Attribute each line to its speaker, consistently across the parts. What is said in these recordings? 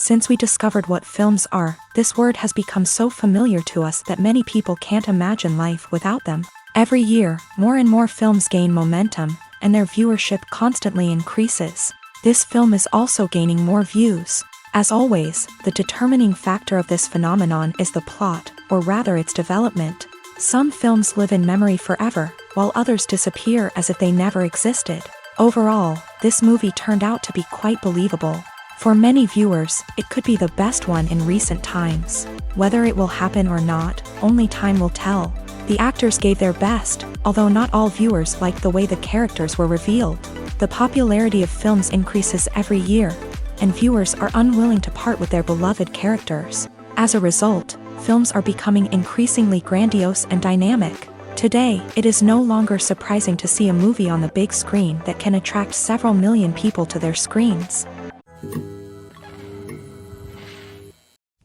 Speaker 1: Since we discovered what films are, this word has become so familiar to us that many people can't imagine life without them. Every year, more and more films gain momentum, and their viewership constantly increases. This film is also gaining more views. As always, the determining factor of this phenomenon is the plot, or rather its development. Some films live in memory forever, while others disappear as if they never existed. Overall, this movie turned out to be quite believable. For many viewers, it could be the best one in recent times. Whether it will happen or not, only time will tell. The actors gave their best, although not all viewers liked the way the characters were revealed. The popularity of films increases every year, and viewers are unwilling to part with their beloved characters. As a result, films are becoming increasingly grandiose and dynamic. Today, it is no longer surprising to see a movie on the big screen that can attract several million people to their screens.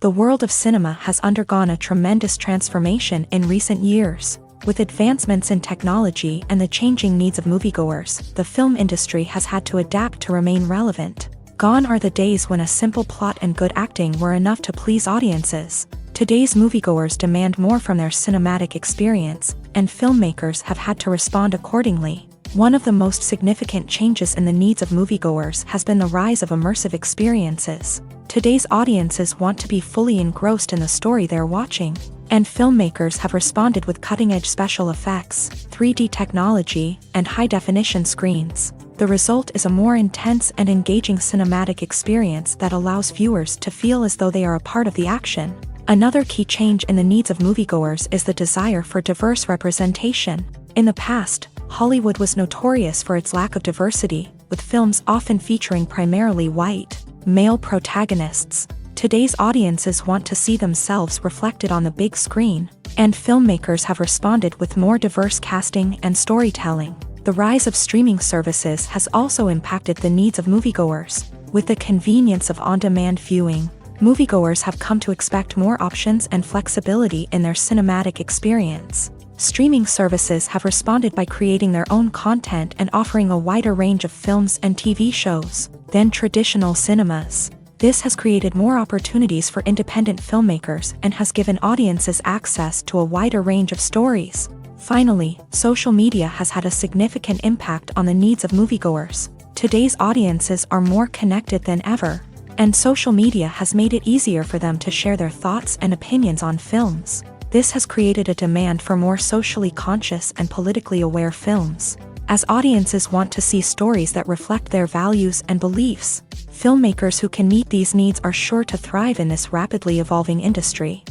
Speaker 1: The world of cinema has undergone a tremendous transformation in recent years. With advancements in technology and the changing needs of moviegoers, the film industry has had to adapt to remain relevant. Gone are the days when a simple plot and good acting were enough to please audiences. Today's moviegoers demand more from their cinematic experience, and filmmakers have had to respond accordingly. One of the most significant changes in the needs of moviegoers has been the rise of immersive experiences. Today's audiences want to be fully engrossed in the story they're watching, and filmmakers have responded with cutting-edge special effects, 3D technology, and high-definition screens. The result is a more intense and engaging cinematic experience that allows viewers to feel as though they are a part of the action. Another key change in the needs of moviegoers is the desire for diverse representation. In the past, Hollywood was notorious for its lack of diversity, with films often featuring primarily white, male protagonists. Today's audiences want to see themselves reflected on the big screen, and filmmakers have responded with more diverse casting and storytelling. The rise of streaming services has also impacted the needs of moviegoers. With the convenience of on-demand viewing, moviegoers have come to expect more options and flexibility in their cinematic experience. Streaming services have responded by creating their own content and offering a wider range of films and TV shows than traditional cinemas. This has created more opportunities for independent filmmakers and has given audiences access to a wider range of stories. Finally, social media has had a significant impact on the needs of moviegoers. Today's audiences are more connected than ever, and social media has made it easier for them to share their thoughts and opinions on films. This has created a demand for more socially conscious and politically aware films. As audiences want to see stories that reflect their values and beliefs, filmmakers who can meet these needs are sure to thrive in this rapidly evolving industry.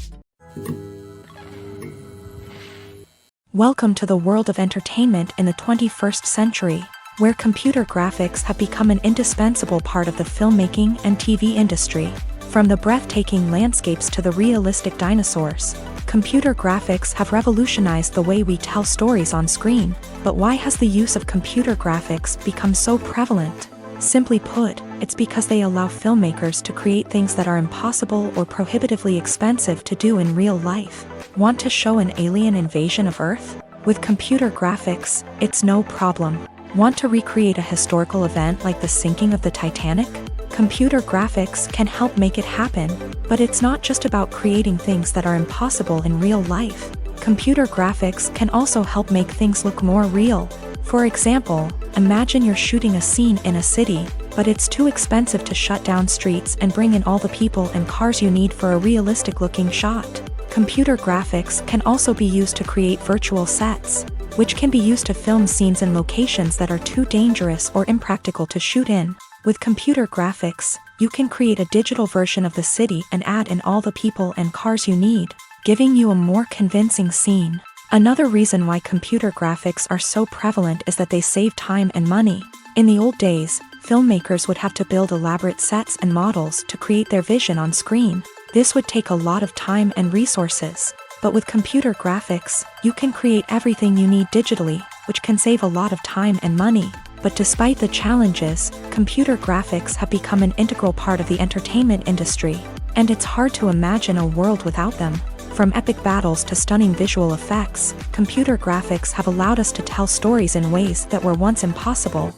Speaker 1: Welcome to the world of entertainment in the 21st century, where computer graphics have become an indispensable part of the filmmaking and TV industry. From the breathtaking landscapes to the realistic dinosaurs, computer graphics have revolutionized the way we tell stories on screen. But why has the use of computer graphics become so prevalent? Simply put, it's because they allow filmmakers to create things that are impossible or prohibitively expensive to do in real life. Want to show an alien invasion of Earth? With computer graphics, it's no problem. Want to recreate a historical event like the sinking of the Titanic? Computer graphics can help make it happen, but it's not just about creating things that are impossible in real life. Computer graphics can also help make things look more real. For example, imagine you're shooting a scene in a city, but it's too expensive to shut down streets and bring in all the people and cars you need for a realistic-looking shot. Computer graphics can also be used to create virtual sets, which can be used to film scenes in locations that are too dangerous or impractical to shoot in. With computer graphics, you can create a digital version of the city and add in all the people and cars you need, giving you a more convincing scene. Another reason why computer graphics are so prevalent is that they save time and money. In the old days, filmmakers would have to build elaborate sets and models to create their vision on screen. This would take a lot of time and resources. But with computer graphics, you can create everything you need digitally, which can save a lot of time and money. But despite the challenges, computer graphics have become an integral part of the entertainment industry, and it's hard to imagine a world without them. From epic battles to stunning visual effects, computer graphics have allowed us to tell stories in ways that were once impossible.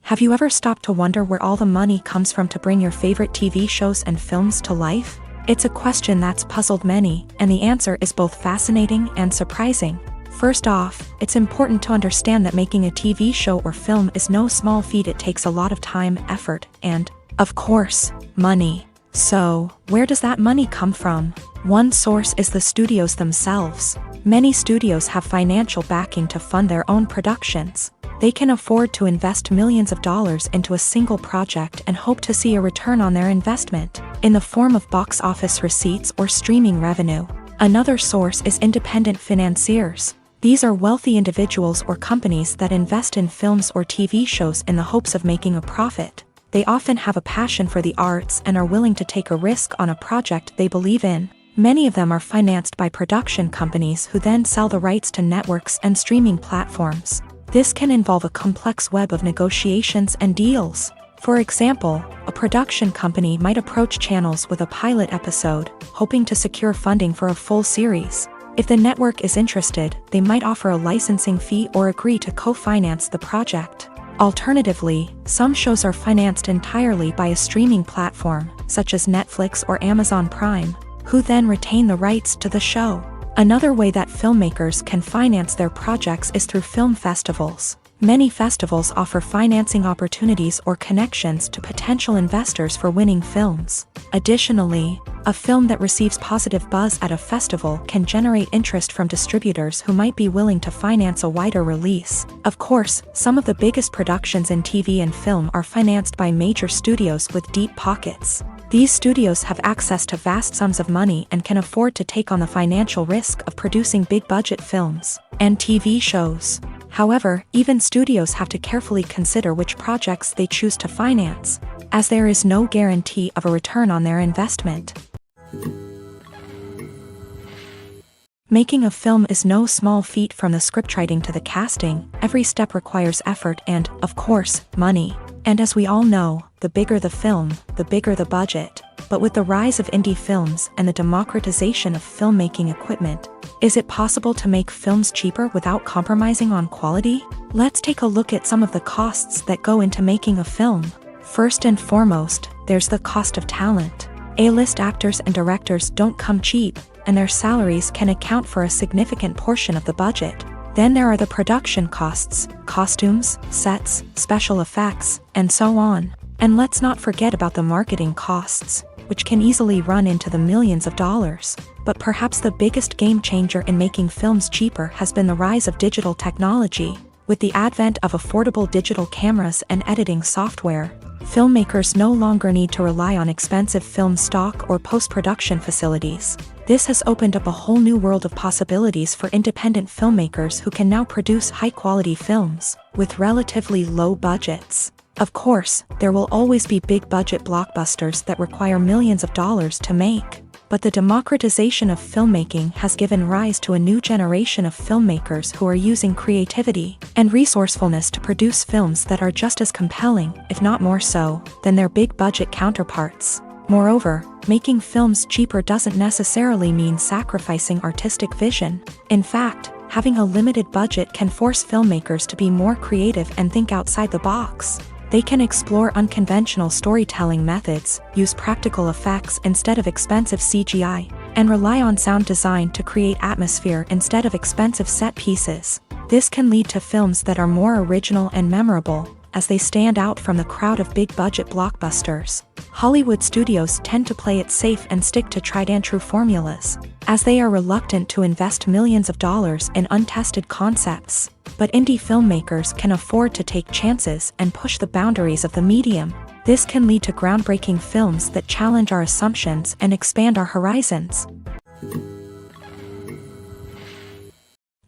Speaker 1: Have you ever stopped to wonder where all the money comes from to bring your favorite TV shows and films to life? It's a question that's puzzled many, and the answer is both fascinating and surprising. First off, it's important to understand that making a TV show or film is no small feat. It takes a lot of time, effort, and, of course, money. So, where does that money come from? One source is the studios themselves. Many studios have financial backing to fund their own productions. They can afford to invest millions of dollars into a single project and hope to see a return on their investment, in the form of box office receipts or streaming revenue. Another source is independent financiers. These are wealthy individuals or companies that invest in films or TV shows in the hopes of making a profit. They often have a passion for the arts and are willing to take a risk on a project they believe in. Many of them are financed by production companies who then sell the rights to networks and streaming platforms. This can involve a complex web of negotiations and deals. For example, a production company might approach channels with a pilot episode, hoping to secure funding for a full series. If the network is interested, they might offer a licensing fee or agree to co-finance the project. Alternatively, some shows are financed entirely by a streaming platform, such as Netflix or Amazon Prime, who then retain the rights to the show. Another way that filmmakers can finance their projects is through film festivals. Many festivals offer financing opportunities or connections to potential investors for winning films. Additionally, a film that receives positive buzz at a festival can generate interest from distributors who might be willing to finance a wider release. Of course, some of the biggest productions in TV and film are financed by major studios with deep pockets. These studios have access to vast sums of money and can afford to take on the financial risk of producing big-budget films and TV shows. However, even studios have to carefully consider which projects they choose to finance, as there is no guarantee of a return on their investment. Making a film is no small feat. From the scriptwriting to the casting, every step requires effort and, of course, money. And as we all know, the bigger the film, the bigger the budget. But with the rise of indie films and the democratization of filmmaking equipment, is it possible to make films cheaper without compromising on quality? Let's take a look at some of the costs that go into making a film. First and foremost, there's the cost of talent. A-list actors and directors don't come cheap, and their salaries can account for a significant portion of the budget. Then there are the production costs, costumes, sets, special effects, and so on. And let's not forget about the marketing costs, which can easily run into the millions of dollars. But perhaps the biggest game changer in making films cheaper has been the rise of digital technology. With the advent of affordable digital cameras and editing software, filmmakers no longer need to rely on expensive film stock or post-production facilities. This has opened up a whole new world of possibilities for independent filmmakers who can now produce high-quality films with relatively low budgets. Of course, there will always be big-budget blockbusters that require millions of dollars to make. But the democratization of filmmaking has given rise to a new generation of filmmakers who are using creativity and resourcefulness to produce films that are just as compelling, if not more so, than their big-budget counterparts. Moreover, making films cheaper doesn't necessarily mean sacrificing artistic vision. In fact, having a limited budget can force filmmakers to be more creative and think outside the box. They can explore unconventional storytelling methods, use practical effects instead of expensive CGI, and rely on sound design to create atmosphere instead of expensive set pieces. This can lead to films that are more original and memorable, as they stand out from the crowd of big-budget blockbusters. Hollywood studios tend to play it safe and stick to tried-and-true formulas, as they are reluctant to invest millions of dollars in untested concepts. But indie filmmakers can afford to take chances and push the boundaries of the medium. This can lead to groundbreaking films that challenge our assumptions and expand our horizons.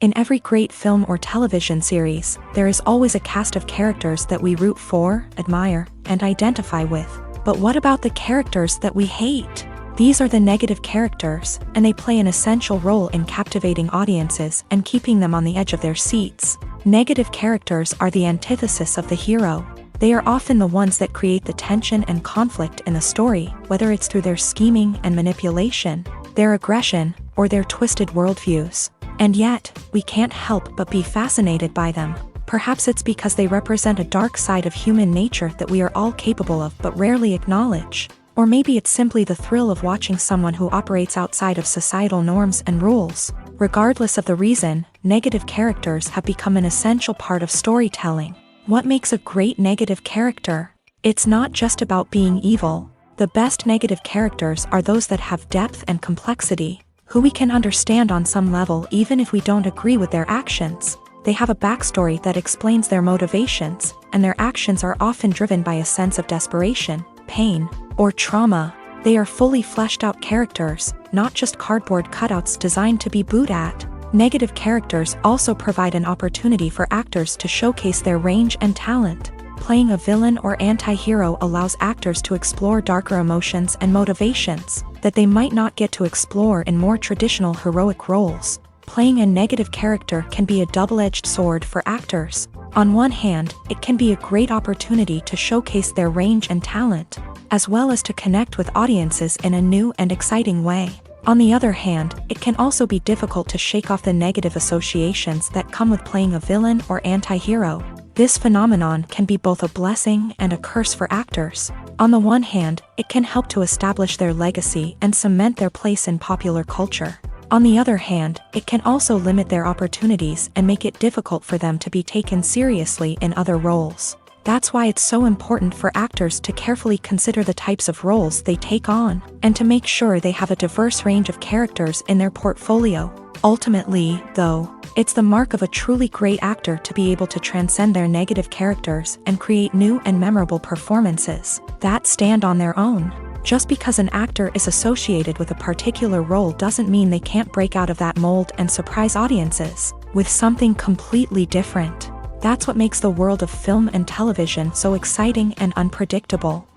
Speaker 1: In every great film or television series, there is always a cast of characters that we root for, admire, and identify with. But what about the characters that we hate? These are the negative characters, and they play an essential role in captivating audiences and keeping them on the edge of their seats. Negative characters are the antithesis of the hero. They are often the ones that create the tension and conflict in the story, whether it's through their scheming and manipulation, their aggression, or their twisted worldviews. And yet, we can't help but be fascinated by them. Perhaps it's because they represent a dark side of human nature that we are all capable of but rarely acknowledge. Or maybe it's simply the thrill of watching someone who operates outside of societal norms and rules. Regardless of the reason, negative characters have become an essential part of storytelling. What makes a great negative character? It's not just about being evil. The best negative characters are those that have depth and complexity, who we can understand on some level even if we don't agree with their actions. They have a backstory that explains their motivations, and their actions are often driven by a sense of desperation, pain, or trauma. They are fully fleshed out characters, not just cardboard cutouts designed to be booed at. Negative characters also provide an opportunity for actors to showcase their range and talent. Playing a villain or anti-hero allows actors to explore darker emotions and motivations that they might not get to explore in more traditional heroic roles. Playing a negative character can be a double-edged sword for actors. On one hand, it can be a great opportunity to showcase their range and talent, as well as to connect with audiences in a new and exciting way. On the other hand, it can also be difficult to shake off the negative associations that come with playing a villain or anti-hero. This phenomenon can be both a blessing and a curse for actors. On the one hand, it can help to establish their legacy and cement their place in popular culture. On the other hand, it can also limit their opportunities and make it difficult for them to be taken seriously in other roles. That's why it's so important for actors to carefully consider the types of roles they take on, and to make sure they have a diverse range of characters in their portfolio. Ultimately, though, it's the mark of a truly great actor to be able to transcend their negative characters and create new and memorable performances that stand on their own. Just because an actor is associated with a particular role doesn't mean they can't break out of that mold and surprise audiences with something completely different. That's what makes the world of film and television so exciting and unpredictable.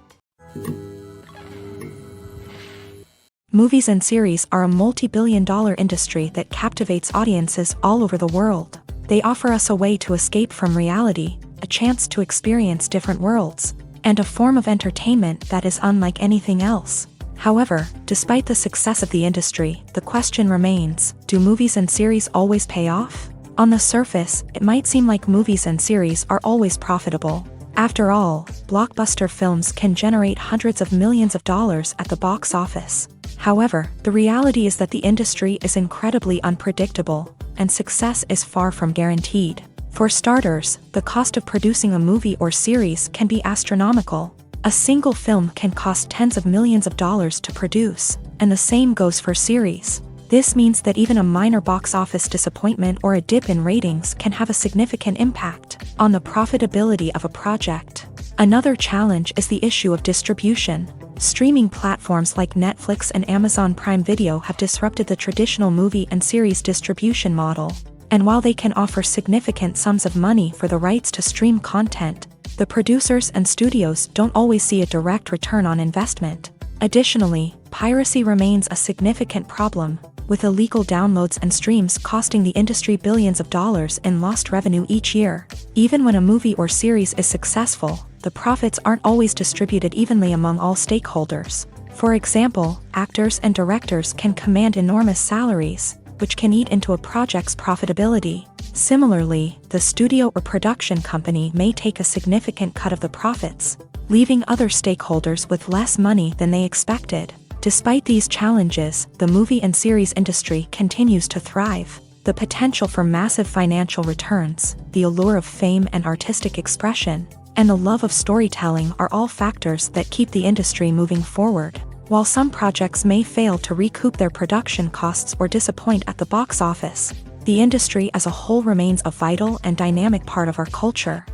Speaker 1: Movies and series are a multi-billion-dollar industry that captivates audiences all over the world. They offer us a way to escape from reality, a chance to experience different worlds, and a form of entertainment that is unlike anything else. However, despite the success of the industry, the question remains, do movies and series always pay off? On the surface, it might seem like movies and series are always profitable. After all, blockbuster films can generate hundreds of millions of dollars at the box office. However, the reality is that the industry is incredibly unpredictable, and success is far from guaranteed. For starters, the cost of producing a movie or series can be astronomical. A single film can cost tens of millions of dollars to produce, and the same goes for series. This means that even a minor box office disappointment or a dip in ratings can have a significant impact on the profitability of a project. Another challenge is the issue of distribution. Streaming platforms like Netflix and Amazon Prime Video have disrupted the traditional movie and series distribution model. And while they can offer significant sums of money for the rights to stream content, the producers and studios don't always see a direct return on investment. Additionally, piracy remains a significant problem, with illegal downloads and streams costing the industry billions of dollars in lost revenue each year. Even when a movie or series is successful, the profits aren't always distributed evenly among all stakeholders. For example, actors and directors can command enormous salaries, which can eat into a project's profitability. Similarly, the studio or production company may take a significant cut of the profits, leaving other stakeholders with less money than they expected. Despite these challenges, the movie and series industry continues to thrive. The potential for massive financial returns, the allure of fame and artistic expression, and the love of storytelling are all factors that keep the industry moving forward. While some projects may fail to recoup their production costs or disappoint at the box office, the industry as a whole remains a vital and dynamic part of our culture.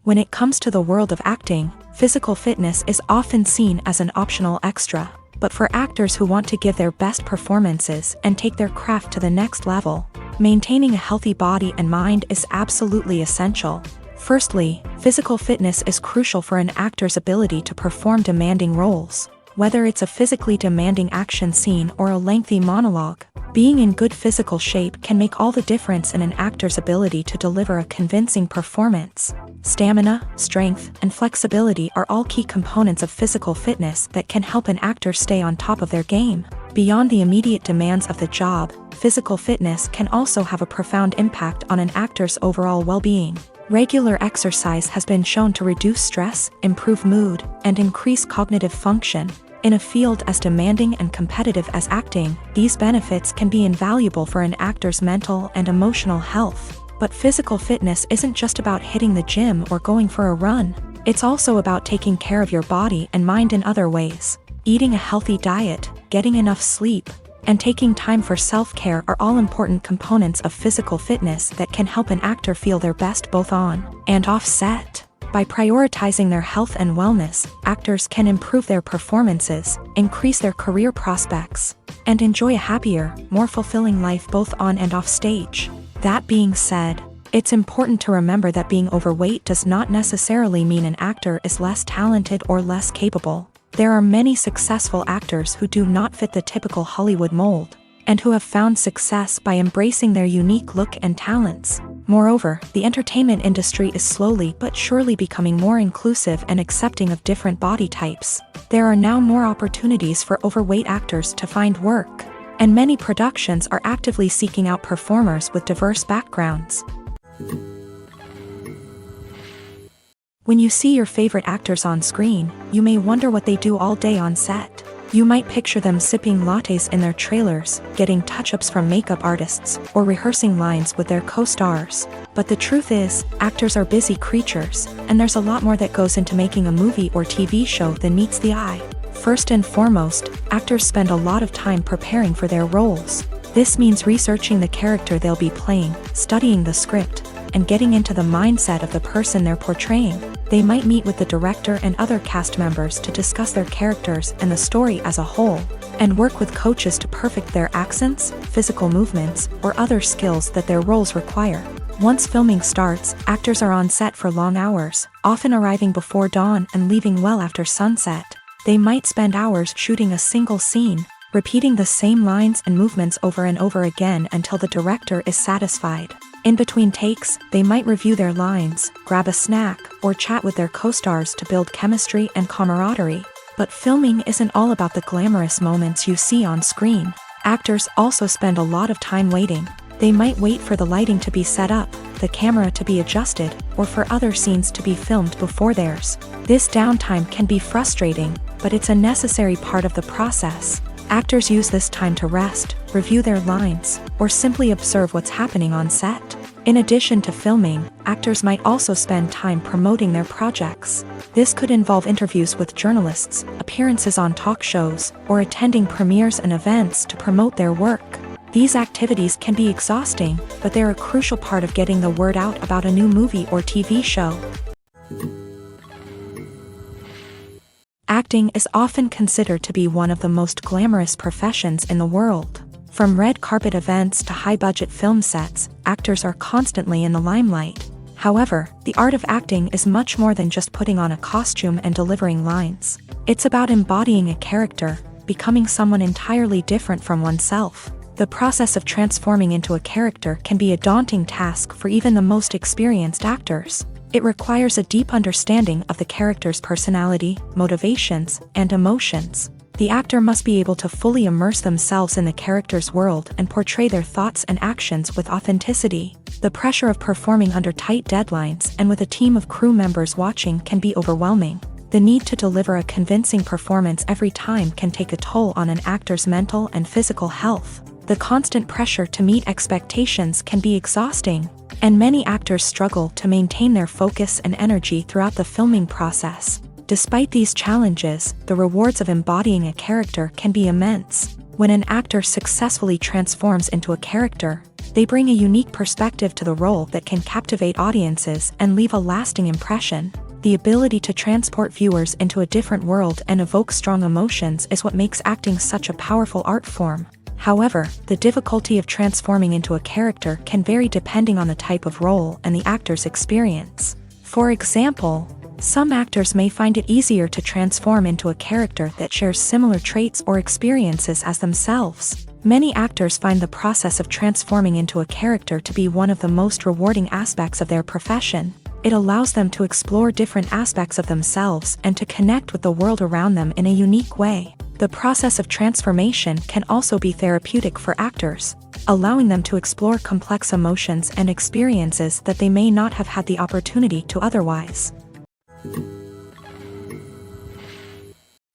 Speaker 1: When it comes to the world of acting, physical fitness is often seen as an optional extra. But for actors who want to give their best performances and take their craft to the next level, maintaining a healthy body and mind is absolutely essential. Firstly, physical fitness is crucial for an actor's ability to perform demanding roles. Whether it's a physically demanding action scene or a lengthy monologue, being in good physical shape can make all the difference in an actor's ability to deliver a convincing performance. Stamina, strength, and flexibility are all key components of physical fitness that can help an actor stay on top of their game. Beyond the immediate demands of the job, physical fitness can also have a profound impact on an actor's overall well-being. Regular exercise has been shown to reduce stress, improve mood, and increase cognitive function. In a field as demanding and competitive as acting, these benefits can be invaluable for an actor's mental and emotional health. But physical fitness isn't just about hitting the gym or going for a run. It's also about taking care of your body and mind in other ways. Eating a healthy diet, getting enough sleep, and taking time for self-care are all important components of physical fitness that can help an actor feel their best both on and off set. By prioritizing their health and wellness, actors can improve their performances, increase their career prospects, and enjoy a happier, more fulfilling life both on and off stage. That being said, it's important to remember that being overweight does not necessarily mean an actor is less talented or less capable. There are many successful actors who do not fit the typical Hollywood mold, and who have found success by embracing their unique look and talents. Moreover, the entertainment industry is slowly but surely becoming more inclusive and accepting of different body types. There are now more opportunities for overweight actors to find work, and many productions are actively seeking out performers with diverse backgrounds. When you see your favorite actors on screen, you may wonder what they do all day on set. You might picture them sipping lattes in their trailers, getting touch-ups from makeup artists, or rehearsing lines with their co-stars. But the truth is, actors are busy creatures, and there's a lot more that goes into making a movie or TV show than meets the eye. First and foremost, actors spend a lot of time preparing for their roles. This means researching the character they'll be playing, studying the script, and getting into the mindset of the person they're portraying. They might meet with the director and other cast members to discuss their characters and the story as a whole, and work with coaches to perfect their accents, physical movements, or other skills that their roles require. Once filming starts, actors are on set for long hours, often arriving before dawn and leaving well after sunset. They might spend hours shooting a single scene, repeating the same lines and movements over and over again until the director is satisfied. In between takes, they might review their lines, grab a snack, or chat with their co-stars to build chemistry and camaraderie. But filming isn't all about the glamorous moments you see on screen. Actors also spend a lot of time waiting. They might wait for the lighting to be set up, the camera to be adjusted, or for other scenes to be filmed before theirs. This downtime can be frustrating, but it's a necessary part of the process. Actors use this time to rest, review their lines, or simply observe what's happening on set. In addition to filming, actors might also spend time promoting their projects. This could involve interviews with journalists, appearances on talk shows, or attending premieres and events to promote their work. These activities can be exhausting, but they're a crucial part of getting the word out about a new movie or TV show. Acting is often considered to be one of the most glamorous professions in the world. From red carpet events to high-budget film sets, actors are constantly in the limelight. However, the art of acting is much more than just putting on a costume and delivering lines. It's about embodying a character, becoming someone entirely different from oneself. The process of transforming into a character can be a daunting task for even the most experienced actors. It requires a deep understanding of the character's personality, motivations, and emotions. The actor must be able to fully immerse themselves in the character's world and portray their thoughts and actions with authenticity. The pressure of performing under tight deadlines and with a team of crew members watching can be overwhelming. The need to deliver a convincing performance every time can take a toll on an actor's mental and physical health. The constant pressure to meet expectations can be exhausting, and many actors struggle to maintain their focus and energy throughout the filming process. Despite these challenges, the rewards of embodying a character can be immense. When an actor successfully transforms into a character, they bring a unique perspective to the role that can captivate audiences and leave a lasting impression. The ability to transport viewers into a different world and evoke strong emotions is what makes acting such a powerful art form. However, the difficulty of transforming into a character can vary depending on the type of role and the actor's experience. For example, some actors may find it easier to transform into a character that shares similar traits or experiences as themselves. Many actors find the process of transforming into a character to be one of the most rewarding aspects of their profession. It allows them to explore different aspects of themselves and to connect with the world around them in a unique way. The process of transformation can also be therapeutic for actors, allowing them to explore complex emotions and experiences that they may not have had the opportunity to otherwise.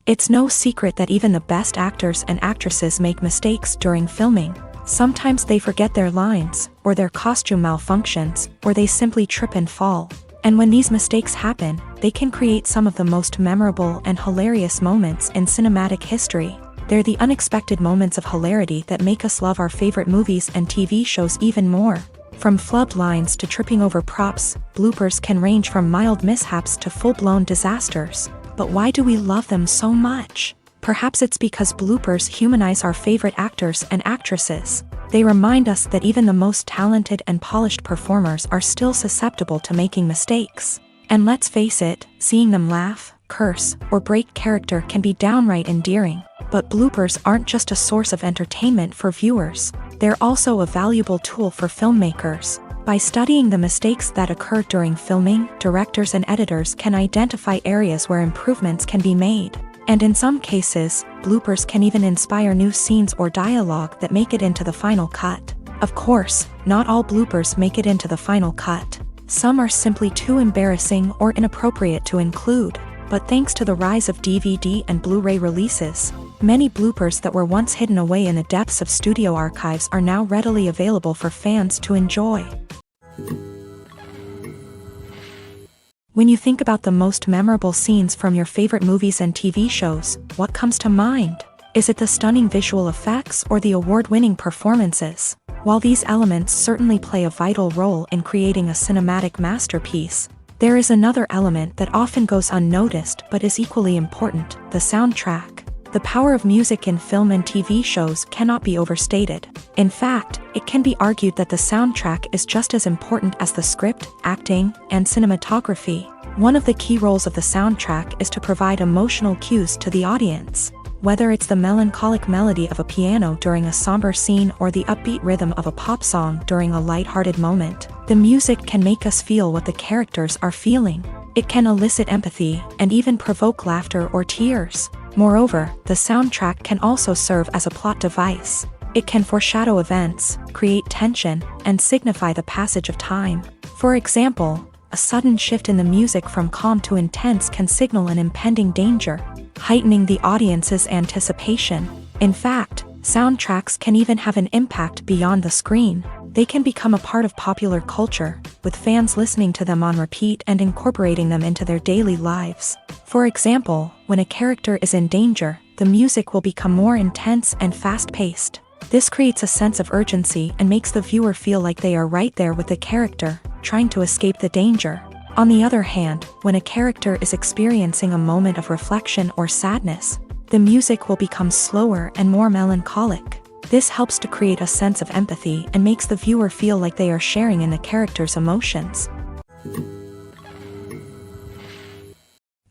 Speaker 1: It's no secret that even the best actors and actresses make mistakes during filming. Sometimes they forget their lines, or their costume malfunctions, or they simply trip and fall. And when these mistakes happen, they can create some of the most memorable and hilarious moments in cinematic history. They're the unexpected moments of hilarity that make us love our favorite movies and TV shows even more. From flubbed lines to tripping over props, bloopers can range from mild mishaps to full-blown disasters. But why do we love them so much? Perhaps it's because bloopers humanize our favorite actors and actresses. They remind us that even the most talented and polished performers are still susceptible to making mistakes. And let's face it, seeing them laugh, curse, or break character can be downright endearing. But bloopers aren't just a source of entertainment for viewers. They're also a valuable tool for filmmakers. By studying the mistakes that occur during filming, directors and editors can identify areas where improvements can be made. And in some cases, bloopers can even inspire new scenes or dialogue that make it into the final cut. Of course, not all bloopers make it into the final cut. Some are simply too embarrassing or inappropriate to include. But thanks to the rise of DVD and Blu-ray releases, many bloopers that were once hidden away in the depths of studio archives are now readily available for fans to enjoy. When you think about the most memorable scenes from your favorite movies and TV shows, what comes to mind? Is it the stunning visual effects or the award-winning performances? While these elements certainly play a vital role in creating a cinematic masterpiece, there is another element that often goes unnoticed but is equally important: the soundtrack. The power of music in film and TV shows cannot be overstated. In fact, it can be argued that the soundtrack is just as important as the script, acting, and cinematography. One of the key roles of the soundtrack is to provide emotional cues to the audience. Whether it's the melancholic melody of a piano during a somber scene or the upbeat rhythm of a pop song during a lighthearted moment, the music can make us feel what the characters are feeling. It can elicit empathy and even provoke laughter or tears. Moreover, the soundtrack can also serve as a plot device. It can foreshadow events, create tension, and signify the passage of time. For example, a sudden shift in the music from calm to intense can signal an impending danger, heightening the audience's anticipation. In fact, soundtracks can even have an impact beyond the screen. They can become a part of popular culture, with fans listening to them on repeat and incorporating them into their daily lives. For example, when a character is in danger, the music will become more intense and fast-paced. This creates a sense of urgency and makes the viewer feel like they are right there with the character, trying to escape the danger. On the other hand, when a character is experiencing a moment of reflection or sadness, the music will become slower and more melancholic. This helps to create a sense of empathy and makes the viewer feel like they are sharing in the character's emotions.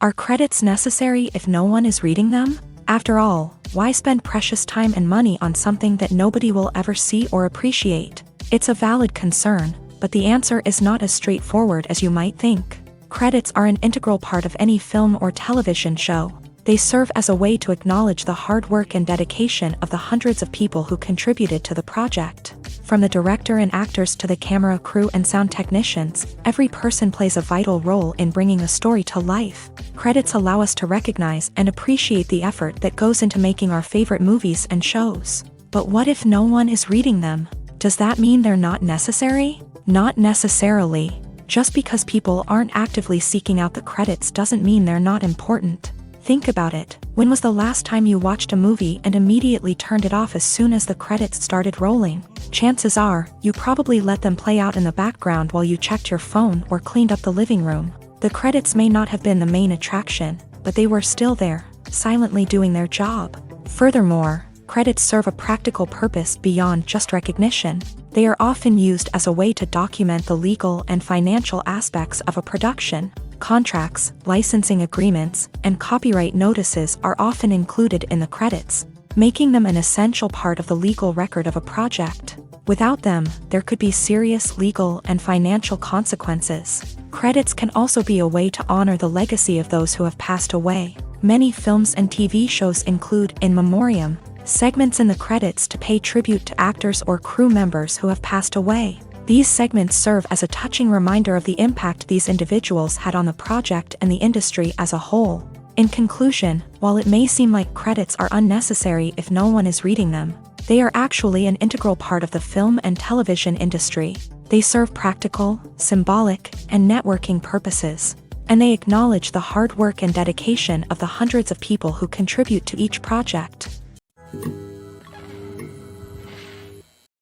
Speaker 1: Are credits necessary if no one is reading them? After all, why spend precious time and money on something that nobody will ever see or appreciate? It's a valid concern, but the answer is not as straightforward as you might think. Credits are an integral part of any film or television show. They serve as a way to acknowledge the hard work and dedication of the hundreds of people who contributed to the project. From the director and actors to the camera crew and sound technicians, every person plays a vital role in bringing a story to life. Credits allow us to recognize and appreciate the effort that goes into making our favorite movies and shows. But what if no one is reading them? Does that mean they're not necessary? Not necessarily. Just because people aren't actively seeking out the credits doesn't mean they're not important. Think about it. When was the last time you watched a movie and immediately turned it off as soon as the credits started rolling? Chances are, you probably let them play out in the background while you checked your phone or cleaned up the living room. The credits may not have been the main attraction, but they were still there, silently doing their job. Furthermore, credits serve a practical purpose beyond just recognition. They are often used as a way to document the legal and financial aspects of a production. Contracts, licensing agreements, and copyright notices are often included in the credits, making them an essential part of the legal record of a project. Without them, there could be serious legal and financial consequences. Credits can also be a way to honor the legacy of those who have passed away. Many films and TV shows include in memoriam segments in the credits to pay tribute to actors or crew members who have passed away. These segments serve as a touching reminder of the impact these individuals had on the project and the industry as a whole. In conclusion, while it may seem like credits are unnecessary if no one is reading them, they are actually an integral part of the film and television industry. They serve practical, symbolic, and networking purposes, and they acknowledge the hard work and dedication of the hundreds of people who contribute to each project.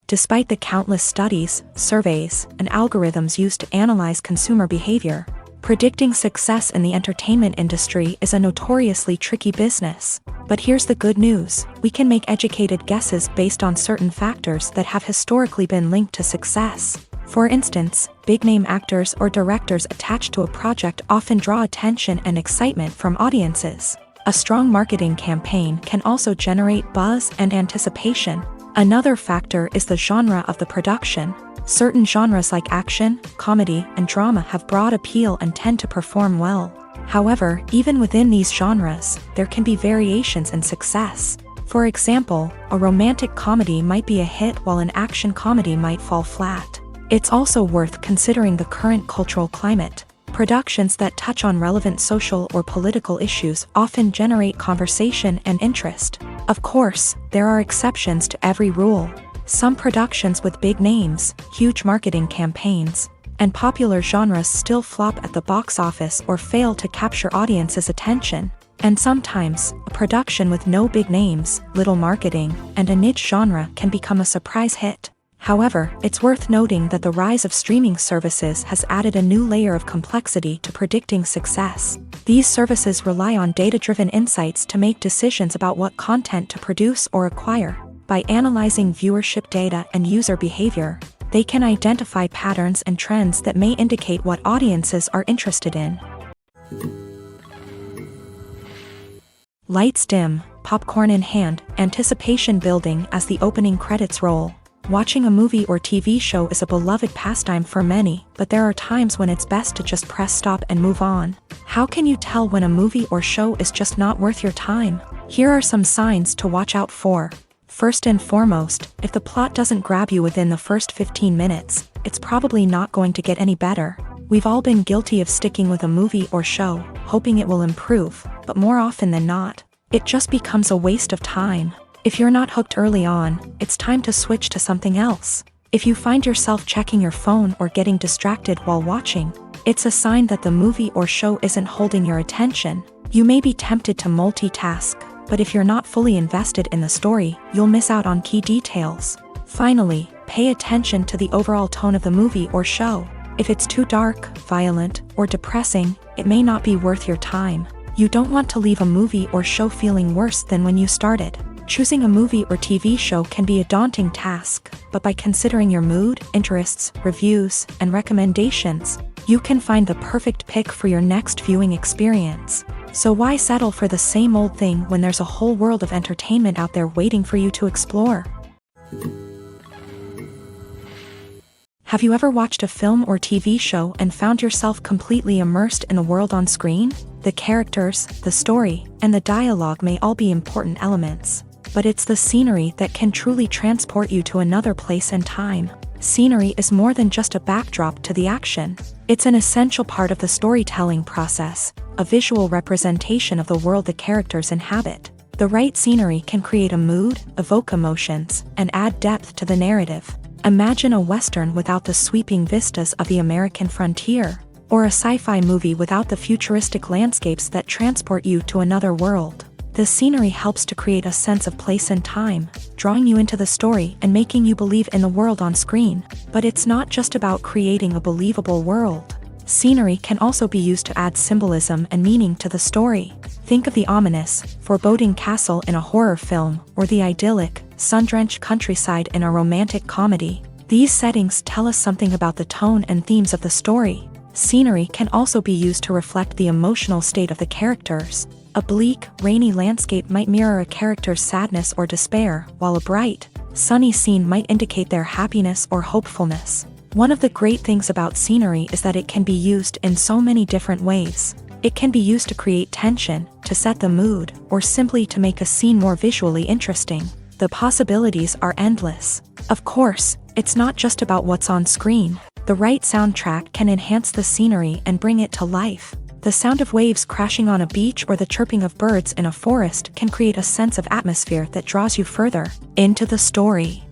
Speaker 1: Despite the countless studies, surveys, and algorithms used to analyze consumer behavior, predicting success in the entertainment industry is a notoriously tricky business. But here's the good news: we can make educated guesses based on certain factors that have historically been linked to success. For instance, big-name actors or directors attached to a project often draw attention and excitement from audiences. A strong marketing campaign can also generate buzz and anticipation. Another factor is the genre of the production. Certain genres like action, comedy, and drama have broad appeal and tend to perform well. However, even within these genres, there can be variations in success. For example, a romantic comedy might be a hit while an action comedy might fall flat. It's also worth considering the current cultural climate. Productions that touch on relevant social or political issues often generate conversation and interest. Of course, there are exceptions to every rule. Some productions with big names, huge marketing campaigns, and popular genres still flop at the box office or fail to capture audiences' attention. And sometimes, a production with no big names, little marketing, and a niche genre can become a surprise hit. However, it's worth noting that the rise of streaming services has added a new layer of complexity to predicting success. These services rely on data-driven insights to make decisions about what content to produce or acquire. By analyzing viewership data and user behavior, they can identify patterns and trends that may indicate what audiences are interested in. Lights dim, popcorn in hand, anticipation building as the opening credits roll. Watching a movie or TV show is a beloved pastime for many, but there are times when it's best to just press stop and move on. How can you tell when a movie or show is just not worth your time? Here are some signs to watch out for. First and foremost, if the plot doesn't grab you within the first 15 minutes, it's probably not going to get any better. We've all been guilty of sticking with a movie or show, hoping it will improve, but more often than not, it just becomes a waste of time. If you're not hooked early on, it's time to switch to something else. If you find yourself checking your phone or getting distracted while watching, it's a sign that the movie or show isn't holding your attention. You may be tempted to multitask, but if you're not fully invested in the story, you'll miss out on key details. Finally, pay attention to the overall tone of the movie or show. If it's too dark, violent, or depressing, it may not be worth your time. You don't want to leave a movie or show feeling worse than when you started. Choosing a movie or TV show can be a daunting task, but by considering your mood, interests, reviews, and recommendations, you can find the perfect pick for your next viewing experience. So why settle for the same old thing when there's a whole world of entertainment out there waiting for you to explore? Have you ever watched a film or TV show and found yourself completely immersed in the world on screen? The characters, the story, and the dialogue may all be important elements, but it's the scenery that can truly transport you to another place and time. Scenery is more than just a backdrop to the action. It's an essential part of the storytelling process, a visual representation of the world the characters inhabit. The right scenery can create a mood, evoke emotions, and add depth to the narrative. Imagine a Western without the sweeping vistas of the American frontier, or a sci-fi movie without the futuristic landscapes that transport you to another world. The scenery helps to create a sense of place and time, drawing you into the story and making you believe in the world on screen. But it's not just about creating a believable world. Scenery can also be used to add symbolism and meaning to the story. Think of the ominous, foreboding castle in a horror film, or the idyllic, sun-drenched countryside in a romantic comedy. These settings tell us something about the tone and themes of the story. Scenery can also be used to reflect the emotional state of the characters. A bleak, rainy landscape might mirror a character's sadness or despair, while a bright, sunny scene might indicate their happiness or hopefulness. One of the great things about scenery is that it can be used in so many different ways. It can be used to create tension, to set the mood, or simply to make a scene more visually interesting. The possibilities are endless. Of course, it's not just about what's on screen. The right soundtrack can enhance the scenery and bring it to life. The sound of waves crashing on a beach or the chirping of birds in a forest can create a sense of atmosphere that draws you further into the story.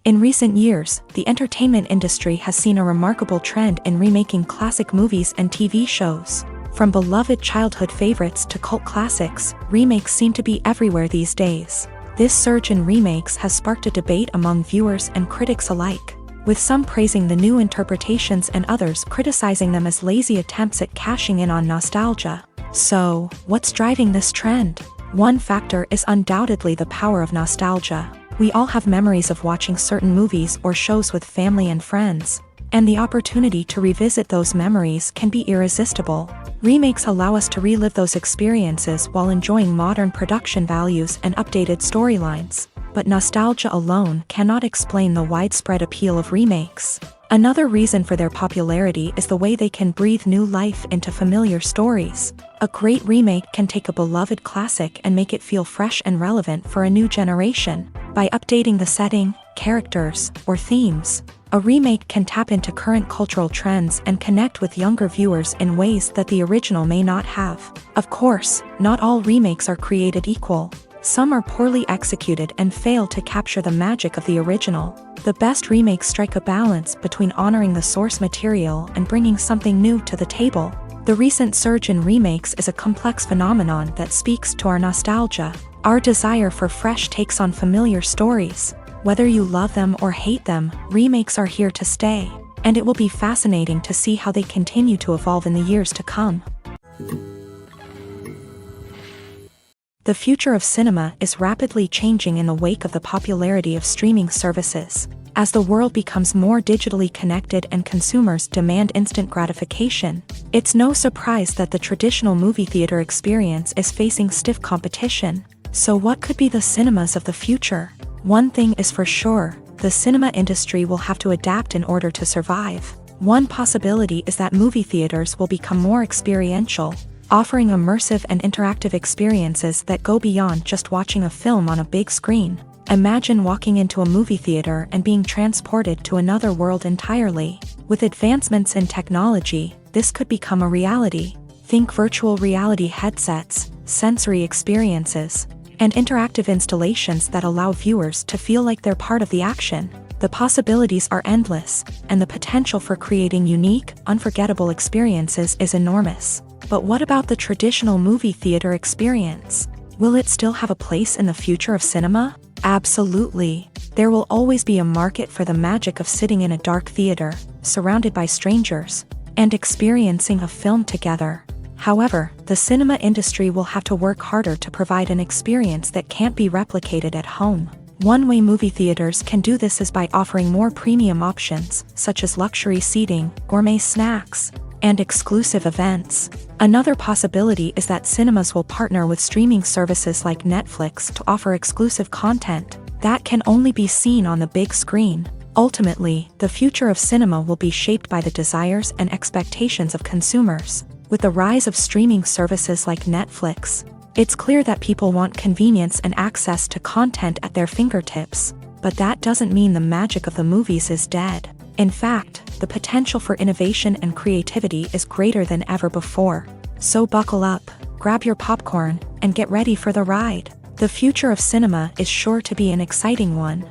Speaker 1: In recent years, the entertainment industry has seen a remarkable trend in remaking classic movies and TV shows. From beloved childhood favorites to cult classics, remakes seem to be everywhere these days. This surge in remakes has sparked a debate among viewers and critics alike, with some praising the new interpretations and others criticizing them as lazy attempts at cashing in on nostalgia. So, what's driving this trend? One factor is undoubtedly the power of nostalgia. We all have memories of watching certain movies or shows with family and friends, and the opportunity to revisit those memories can be irresistible. Remakes allow us to relive those experiences while enjoying modern production values and updated storylines. But nostalgia alone cannot explain the widespread appeal of remakes. Another reason for their popularity is the way they can breathe new life into familiar stories. A great remake can take a beloved classic and make it feel fresh and relevant for a new generation. By updating the setting, characters, or themes, a remake can tap into current cultural trends and connect with younger viewers in ways that the original may not have. Of course, not all remakes are created equal. Some are poorly executed and fail to capture the magic of the original. The best remakes strike a balance between honoring the source material and bringing something new to the table. The recent surge in remakes is a complex phenomenon that speaks to our nostalgia, our desire for fresh takes on familiar stories. Whether you love them or hate them, remakes are here to stay, and it will be fascinating to see how they continue to evolve in the years to come. The future of cinema is rapidly changing in the wake of the popularity of streaming services. As the world becomes more digitally connected and consumers demand instant gratification, it's no surprise that the traditional movie theater experience is facing stiff competition. So what could be the cinemas of the future? One thing is for sure, the cinema industry will have to adapt in order to survive. One possibility is that movie theaters will become more experiential, offering immersive and interactive experiences that go beyond just watching a film on a big screen. Imagine walking into a movie theater and being transported to another world entirely. With advancements in technology, this could become a reality. Think virtual reality headsets, sensory experiences, and interactive installations that allow viewers to feel like they're part of the action. The possibilities are endless, and the potential for creating unique, unforgettable experiences is enormous. But what about the traditional movie theater experience? Will it still have a place in the future of cinema? Absolutely. There will always be a market for the magic of sitting in a dark theater, surrounded by strangers, and experiencing a film together. However, the cinema industry will have to work harder to provide an experience that can't be replicated at home. One way movie theaters can do this is by offering more premium options, such as luxury seating, gourmet snacks, and exclusive events. Another possibility is that cinemas will partner with streaming services like Netflix to offer exclusive content that can only be seen on the big screen. Ultimately, the future of cinema will be shaped by the desires and expectations of consumers. With the rise of streaming services like Netflix, it's clear that people want convenience and access to content at their fingertips. But that doesn't mean the magic of the movies is dead. In fact, the potential for innovation and creativity is greater than ever before. So buckle up, grab your popcorn, and get ready for the ride. The future of cinema is sure to be an exciting one.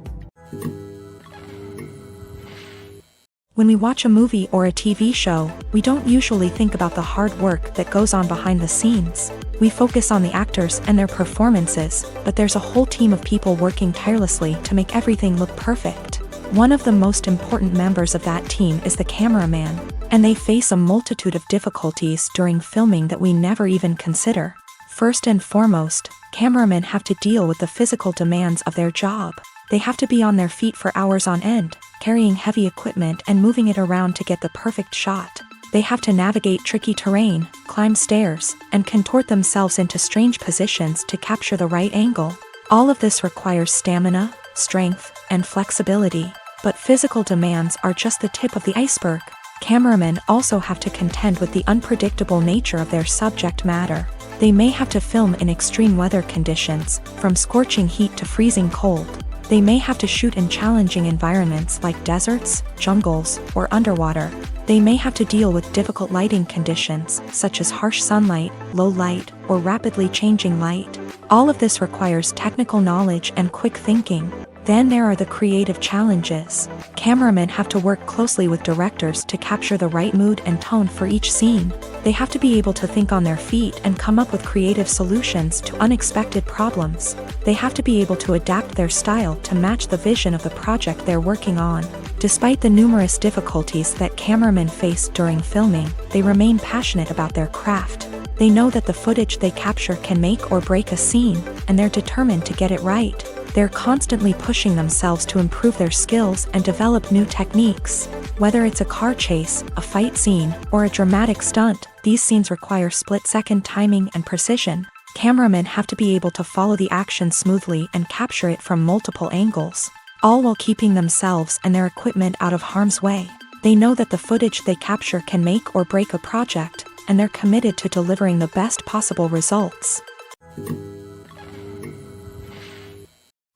Speaker 1: When we watch a movie or a TV show, we don't usually think about the hard work that goes on behind the scenes. We focus on the actors and their performances, but there's a whole team of people working tirelessly to make everything look perfect. One of the most important members of that team is the cameraman, and they face a multitude of difficulties during filming that we never even consider. First and foremost, cameramen have to deal with the physical demands of their job. They have to be on their feet for hours on end, carrying heavy equipment and moving it around to get the perfect shot. They have to navigate tricky terrain, climb stairs, and contort themselves into strange positions to capture the right angle. All of this requires stamina, strength, and flexibility. But physical demands are just the tip of the iceberg. Cameramen also have to contend with the unpredictable nature of their subject matter. They may have to film in extreme weather conditions, from scorching heat to freezing cold. They may have to shoot in challenging environments like deserts, jungles, or underwater. They may have to deal with difficult lighting conditions, such as harsh sunlight, low light, or rapidly changing light. All of this requires technical knowledge and quick thinking. Then there are the creative challenges. Cameramen have to work closely with directors to capture the right mood and tone for each scene. They have to be able to think on their feet and come up with creative solutions to unexpected problems. They have to be able to adapt their style to match the vision of the project they're working on. Despite the numerous difficulties that cameramen face during filming, they remain passionate about their craft. They know that the footage they capture can make or break a scene, and they're determined to get it right. They're constantly pushing themselves to improve their skills and develop new techniques. Whether it's a car chase, a fight scene, or a dramatic stunt, these scenes require split-second timing and precision. Cameramen have to be able to follow the action smoothly and capture it from multiple angles, all while keeping themselves and their equipment out of harm's way. They know that the footage they capture can make or break a project, and they're committed to delivering the best possible results.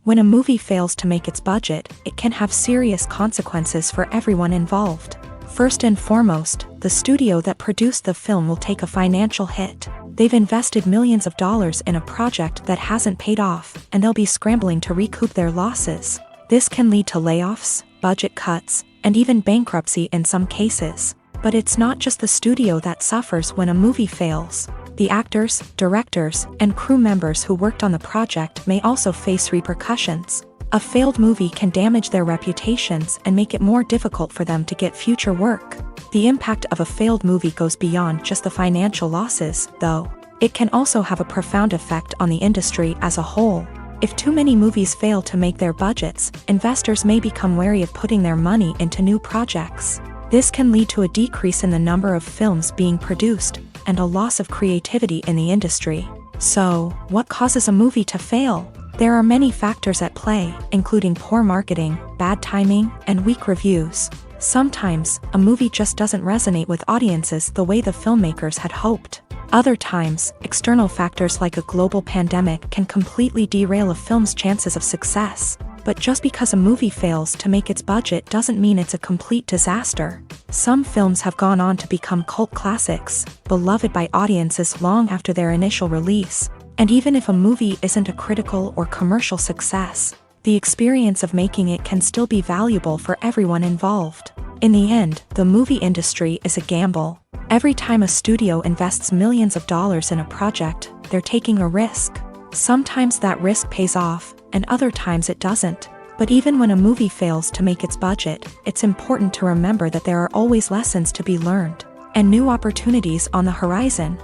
Speaker 1: When a movie fails to make its budget, it can have serious consequences for everyone involved. First and foremost, the studio that produced the film will take a financial hit. They've invested millions of dollars in a project that hasn't paid off, and they'll be scrambling to recoup their losses. This can lead to layoffs, budget cuts, and even bankruptcy in some cases. But it's not just the studio that suffers when a movie fails. The actors, directors, and crew members who worked on the project may also face repercussions. A failed movie can damage their reputations and make it more difficult for them to get future work. The impact of a failed movie goes beyond just the financial losses, though. It can also have a profound effect on the industry as a whole. If too many movies fail to make their budgets, investors may become wary of putting their money into new projects. This can lead to a decrease in the number of films being produced, and a loss of creativity in the industry. So, what causes a movie to fail? There are many factors at play, including poor marketing, bad timing, and weak reviews. Sometimes, a movie just doesn't resonate with audiences the way the filmmakers had hoped. Other times, external factors like a global pandemic can completely derail a film's chances of success. But just because a movie fails to make its budget doesn't mean it's a complete disaster. Some films have gone on to become cult classics, beloved by audiences long after their initial release. And even if a movie isn't a critical or commercial success, the experience of making it can still be valuable for everyone involved. In the end, the movie industry is a gamble. Every time a studio invests millions of dollars in a project, they're taking a risk. Sometimes that risk pays off, and other times it doesn't. But even when a movie fails to make its budget, it's important to remember that there are always lessons to be learned, and new opportunities on the horizon.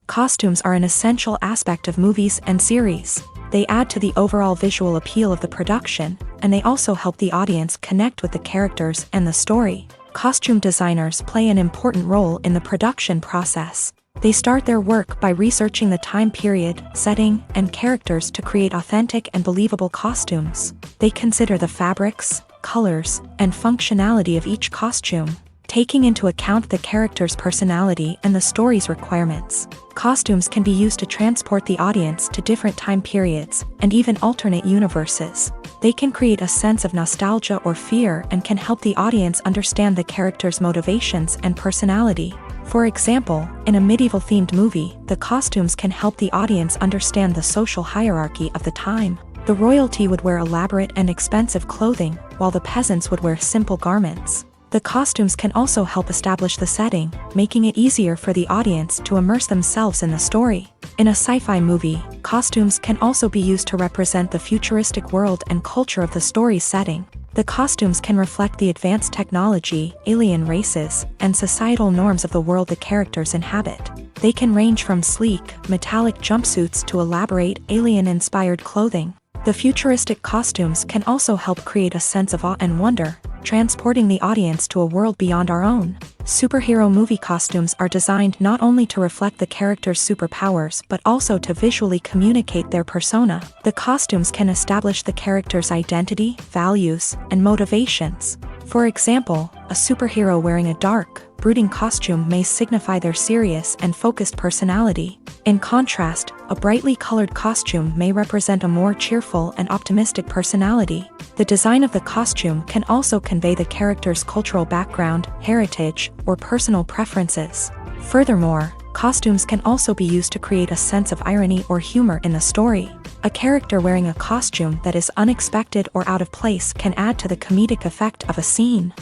Speaker 1: Costumes are an essential aspect of movies and series. They add to the overall visual appeal of the production, and they also help the audience connect with the characters and the story. Costume designers play an important role in the production process. They start their work by researching the time period, setting, and characters to create authentic and believable costumes. They consider the fabrics, colors, and functionality of each costume, taking into account the character's personality and the story's requirements. Costumes can be used to transport the audience to different time periods, and even alternate universes. They can create a sense of nostalgia or fear and can help the audience understand the character's motivations and personality. For example, in a medieval-themed movie, the costumes can help the audience understand the social hierarchy of the time. The royalty would wear elaborate and expensive clothing, while the peasants would wear simple garments. The costumes can also help establish the setting, making it easier for the audience to immerse themselves in the story. In a sci-fi movie, costumes can also be used to represent the futuristic world and culture of the story's setting. The costumes can reflect the advanced technology, alien races, and societal norms of the world the characters inhabit. They can range from sleek, metallic jumpsuits to elaborate, alien-inspired clothing. The futuristic costumes can also help create a sense of awe and wonder, transporting the audience to a world beyond our own. Superhero movie costumes are designed not only to reflect the character's superpowers but also to visually communicate their persona. The costumes can establish the character's identity, values, and motivations. For example, a superhero wearing a dark, brooding costume may signify their serious and focused personality. In contrast, a brightly colored costume may represent a more cheerful and optimistic personality. The design of the costume can also convey the character's cultural background, heritage, or personal preferences. Furthermore, costumes can also be used to create a sense of irony or humor in the story. A character wearing a costume that is unexpected or out of place can add to the comedic effect of a scene.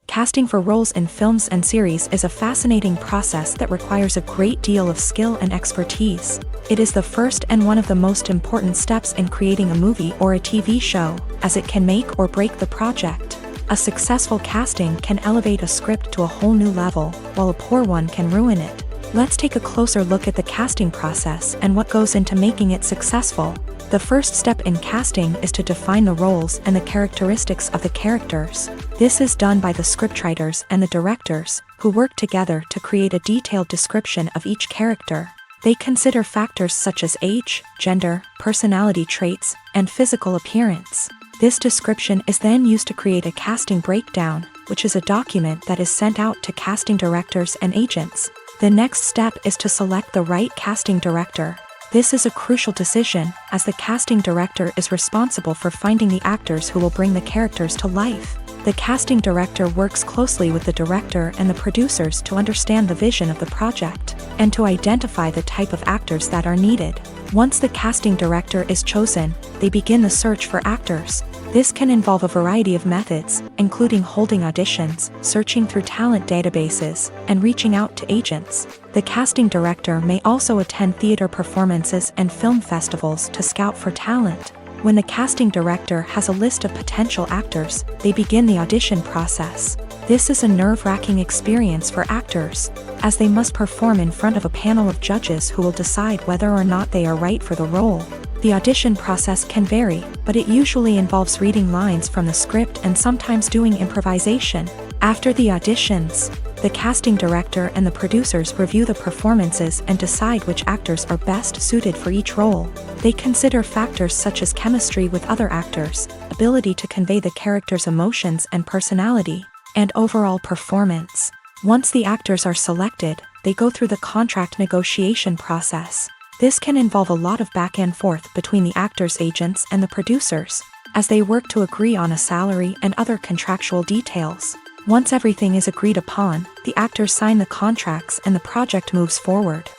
Speaker 1: Casting for roles in films and series is a fascinating process that requires a great deal of skill and expertise. It is the first and one of the most important steps in creating a movie or a TV show, as it can make or break the project. A successful casting can elevate a script to a whole new level, while a poor one can ruin it. Let's take a closer look at the casting process and what goes into making it successful. The first step in casting is to define the roles and the characteristics of the characters. This is done by the scriptwriters and the directors, who work together to create a detailed description of each character. They consider factors such as age, gender, personality traits, and physical appearance. This description is then used to create a casting breakdown, which is a document that is sent out to casting directors and agents. The next step is to select the right casting director. This is a crucial decision, as the casting director is responsible for finding the actors who will bring the characters to life. The casting director works closely with the director and the producers to understand the vision of the project, and to identify the type of actors that are needed. Once the casting director is chosen, they begin the search for actors. This can involve a variety of methods, including holding auditions, searching through talent databases, and reaching out to agents. The casting director may also attend theater performances and film festivals to scout for talent. When the casting director has a list of potential actors, they begin the audition process. This is a nerve-wracking experience for actors, as they must perform in front of a panel of judges who will decide whether or not they are right for the role. The audition process can vary, but it usually involves reading lines from the script and sometimes doing improvisation. After the auditions, the casting director and the producers review the performances and decide which actors are best suited for each role. They consider factors such as chemistry with other actors, ability to convey the character's emotions and personality, and overall performance. Once the actors are selected, they go through the contract negotiation process. This can involve a lot of back and forth between the actors' agents and the producers, as they work to agree on a salary and other contractual details. Once everything is agreed upon, the actors sign the contracts and the project moves forward.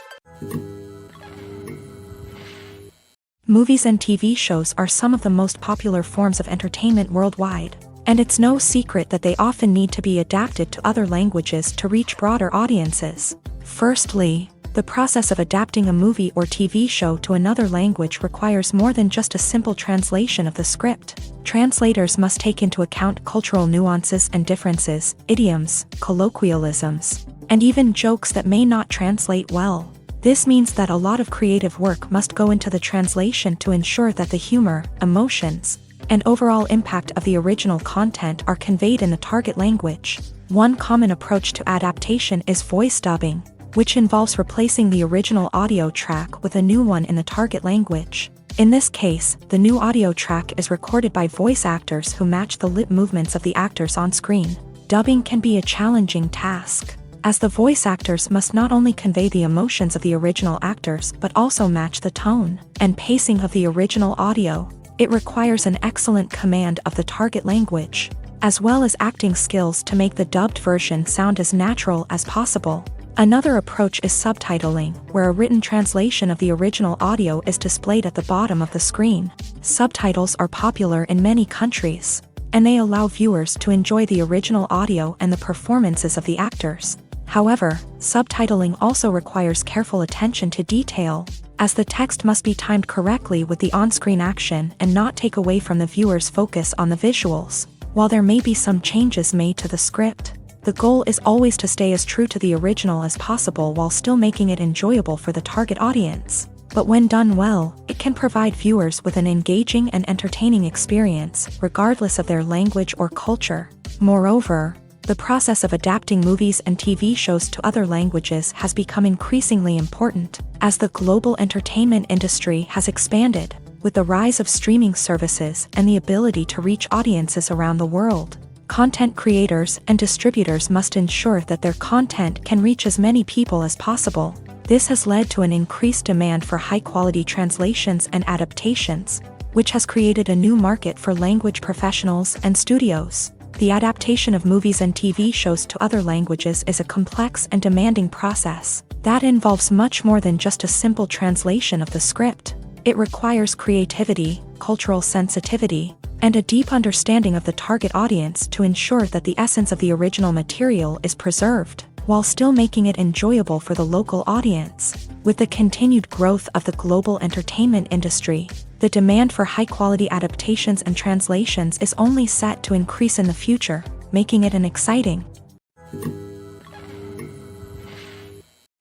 Speaker 1: Movies and TV shows are some of the most popular forms of entertainment worldwide, and it's no secret that they often need to be adapted to other languages to reach broader audiences. Firstly, the process of adapting a movie or TV show to another language requires more than just a simple translation of the script. Translators must take into account cultural nuances and differences, idioms, colloquialisms, and even jokes that may not translate well. This means that a lot of creative work must go into the translation to ensure that the humor, emotions, and overall impact of the original content are conveyed in the target language. One common approach to adaptation is voice dubbing, which involves replacing the original audio track with a new one in the target language. In this case, the new audio track is recorded by voice actors who match the lip movements of the actors on screen. Dubbing can be a challenging task, as the voice actors must not only convey the emotions of the original actors but also match the tone and pacing of the original audio. It requires an excellent command of the target language, as well as acting skills to make the dubbed version sound as natural as possible. Another approach is subtitling, where a written translation of the original audio is displayed at the bottom of the screen. Subtitles are popular in many countries, and they allow viewers to enjoy the original audio and the performances of the actors. However, subtitling also requires careful attention to detail, as the text must be timed correctly with the on-screen action and not take away from the viewer's focus on the visuals. While there may be some changes made to the script, the goal is always to stay as true to the original as possible while still making it enjoyable for the target audience. But when done well, it can provide viewers with an engaging and entertaining experience, regardless of their language or culture. Moreover, the process of adapting movies and TV shows to other languages has become increasingly important as the global entertainment industry has expanded, with the rise of streaming services and the ability to reach audiences around the world. Content creators and distributors must ensure that their content can reach as many people as possible. This has led to an increased demand for high-quality translations and adaptations, which has created a new market for language professionals and studios. The adaptation of movies and TV shows to other languages is a complex and demanding process that involves much more than just a simple translation of the script. It requires creativity, cultural sensitivity, and a deep understanding of the target audience to ensure that the essence of the original material is preserved, while still making it enjoyable for the local audience. With the continued growth of the global entertainment industry, the demand for high-quality adaptations and translations is only set to increase in the future, making it an exciting.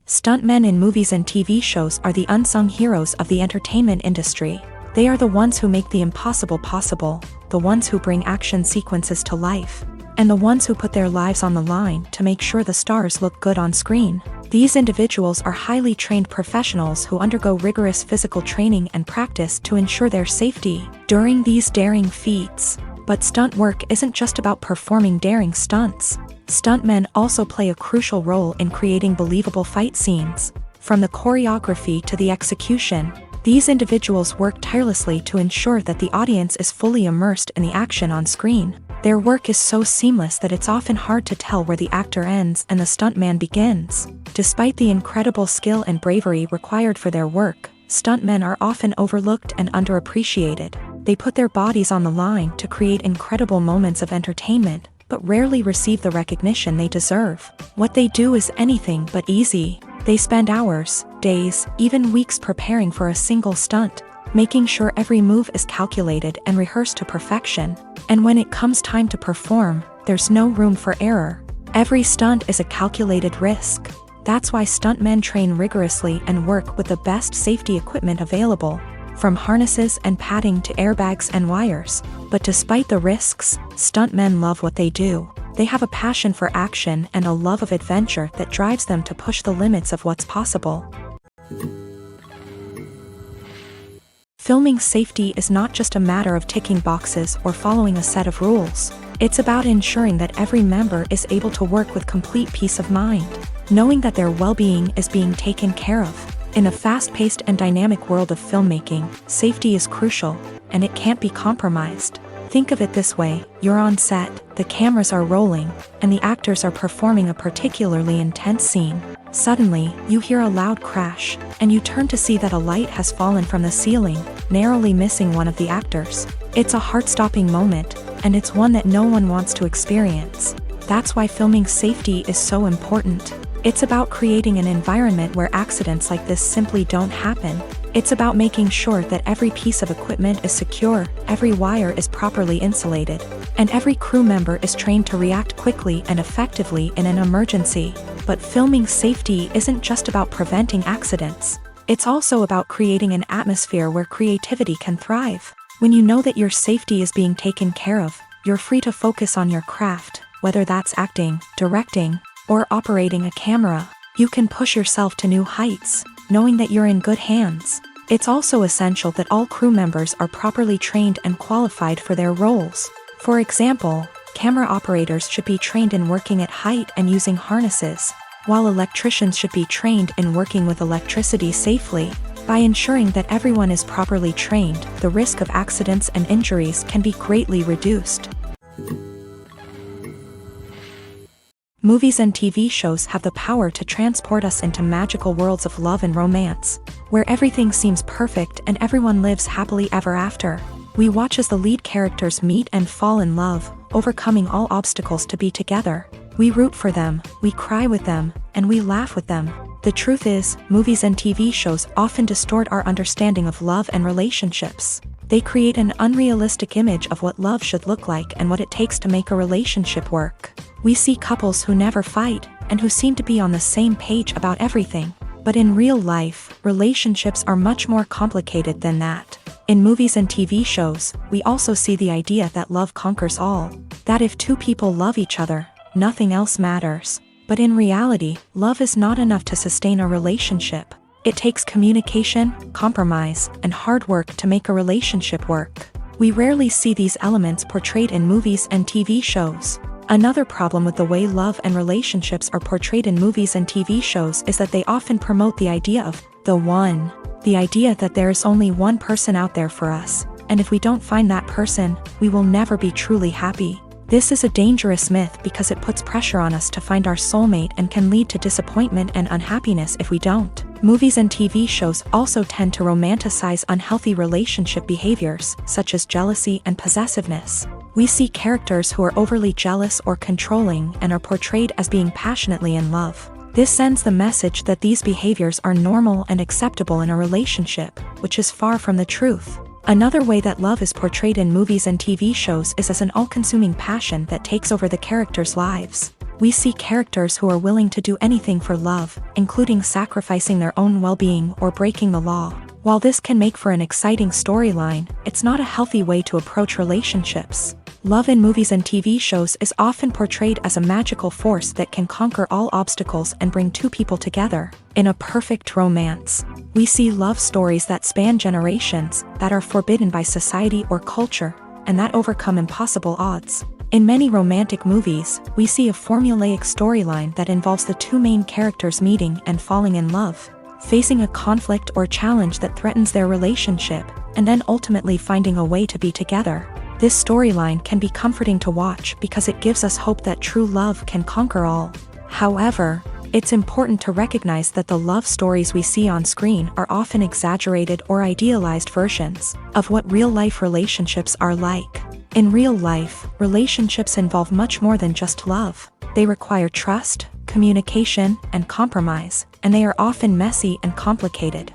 Speaker 1: Stuntmen in movies and TV shows are the unsung heroes of the entertainment industry. They are the ones who make the impossible possible, the ones who bring action sequences to life, and the ones who put their lives on the line to make sure the stars look good on screen. These individuals are highly trained professionals who undergo rigorous physical training and practice to ensure their safety during these daring feats. But stunt work isn't just about performing daring stunts. Stuntmen also play a crucial role in creating believable fight scenes. From the choreography to the execution, these individuals work tirelessly to ensure that the audience is fully immersed in the action on screen. Their work is so seamless that it's often hard to tell where the actor ends and the stuntman begins. Despite the incredible skill and bravery required for their work, stuntmen are often overlooked and underappreciated. They put their bodies on the line to create incredible moments of entertainment, but rarely receive the recognition they deserve. What they do is anything but easy. They spend hours, days, even weeks preparing for a single stunt, making sure every move is calculated and rehearsed to perfection. And when it comes time to perform, there's no room for error. Every stunt is a calculated risk. That's why stuntmen train rigorously and work with the best safety equipment available, from harnesses and padding to airbags and wires. But despite the risks, stuntmen love what they do. They have a passion for action and a love of adventure that drives them to push the limits of what's possible. Filming safety is not just a matter of ticking boxes or following a set of rules. It's about ensuring that every member is able to work with complete peace of mind, knowing that their well-being is being taken care of. In a fast-paced and dynamic world of filmmaking, safety is crucial, and it can't be compromised. Think of it this way: you're on set, the cameras are rolling, and the actors are performing a particularly intense scene. Suddenly, you hear a loud crash, and you turn to see that a light has fallen from the ceiling, narrowly missing one of the actors. It's a heart-stopping moment, and it's one that no one wants to experience. That's why filming safety is so important. It's about creating an environment where accidents like this simply don't happen. It's about making sure that every piece of equipment is secure, every wire is properly insulated, and every crew member is trained to react quickly and effectively in an emergency. But filming safety isn't just about preventing accidents. It's also about creating an atmosphere where creativity can thrive. When you know that your safety is being taken care of, you're free to focus on your craft, whether that's acting, directing, or operating a camera. You can push yourself to new heights, knowing that you're in good hands. It's also essential that all crew members are properly trained and qualified for their roles. For example, camera operators should be trained in working at height and using harnesses, while electricians should be trained in working with electricity safely. By ensuring that everyone is properly trained, the risk of accidents and injuries can be greatly reduced. Movies and TV shows have the power to transport us into magical worlds of love and romance, where everything seems perfect and everyone lives happily ever after. We watch as the lead characters meet and fall in love, overcoming all obstacles to be together. We root for them, we cry with them, and we laugh with them. The truth is, movies and TV shows often distort our understanding of love and relationships. They create an unrealistic image of what love should look like and what it takes to make a relationship work. We see couples who never fight, and who seem to be on the same page about everything. But in real life, relationships are much more complicated than that. In movies and TV shows, we also see the idea that love conquers all, that if two people love each other, nothing else matters. But in reality, love is not enough to sustain a relationship. It takes communication, compromise, and hard work to make a relationship work. We rarely see these elements portrayed in movies and TV shows. Another problem with the way love and relationships are portrayed in movies and TV shows is that they often promote the idea of the one. The idea that there is only one person out there for us, and if we don't find that person, we will never be truly happy. This is a dangerous myth because it puts pressure on us to find our soulmate and can lead to disappointment and unhappiness if we don't. Movies and TV shows also tend to romanticize unhealthy relationship behaviors, such as jealousy and possessiveness. We see characters who are overly jealous or controlling and are portrayed as being passionately in love. This sends the message that these behaviors are normal and acceptable in a relationship, which is far from the truth. Another way that love is portrayed in movies and TV shows is as an all-consuming passion that takes over the characters' lives. We see characters who are willing to do anything for love, including sacrificing their own well-being or breaking the law. While this can make for an exciting storyline, it's not a healthy way to approach relationships. Love in movies and TV shows is often portrayed as a magical force that can conquer all obstacles and bring two people together. In a perfect romance, we see love stories that span generations, that are forbidden by society or culture, and that overcome impossible odds. In many romantic movies, we see a formulaic storyline that involves the two main characters meeting and falling in love, facing a conflict or challenge that threatens their relationship, and then ultimately finding a way to be together. This storyline can be comforting to watch because it gives us hope that true love can conquer all. However, it's important to recognize that the love stories we see on screen are often exaggerated or idealized versions of what real-life relationships are like. In real life, relationships involve much more than just love. They require trust, communication, and compromise, and they are often messy and complicated.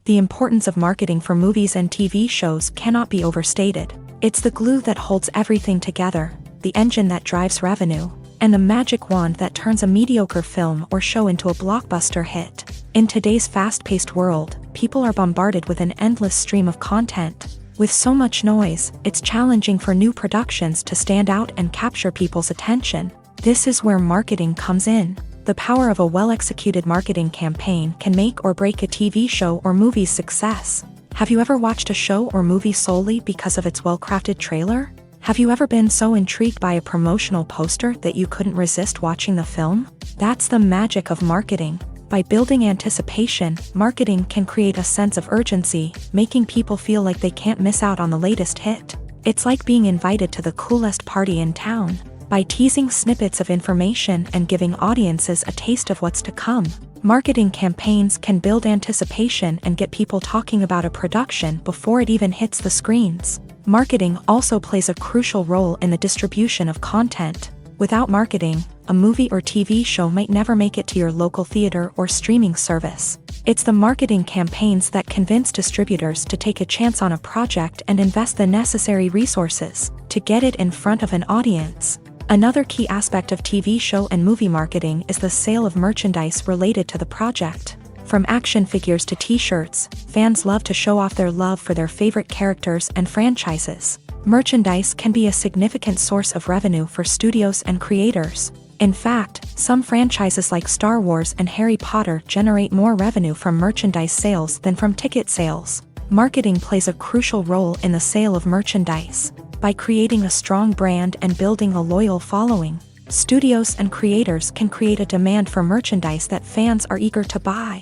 Speaker 1: The importance of marketing for movies and TV shows cannot be overstated. It's the glue that holds everything together, the engine that drives revenue, and the magic wand that turns a mediocre film or show into a blockbuster hit. In today's fast-paced world, people are bombarded with an endless stream of content. With so much noise, it's challenging for new productions to stand out and capture people's attention. This is where marketing comes in. The power of a well-executed marketing campaign can make or break a TV show or movie's success. Have you ever watched a show or movie solely because of its well-crafted trailer? Have you ever been so intrigued by a promotional poster that you couldn't resist watching the film? That's the magic of marketing. By building anticipation, marketing can create a sense of urgency, making people feel like they can't miss out on the latest hit. It's like being invited to the coolest party in town. By teasing snippets of information and giving audiences a taste of what's to come, marketing campaigns can build anticipation and get people talking about a production before it even hits the screens. Marketing also plays a crucial role in the distribution of content. Without marketing, a movie or TV show might never make it to your local theater or streaming service. It's the marketing campaigns that convince distributors to take a chance on a project and invest the necessary resources to get it in front of an audience. Another key aspect of TV show and movie marketing is the sale of merchandise related to the project. From action figures to t-shirts, fans love to show off their love for their favorite characters and franchises. Merchandise can be a significant source of revenue for studios and creators. In fact, some franchises like Star Wars and Harry Potter generate more revenue from merchandise sales than from ticket sales. Marketing plays a crucial role in the sale of merchandise. By creating a strong brand and building a loyal following, studios and creators can create a demand for merchandise that fans are eager to buy.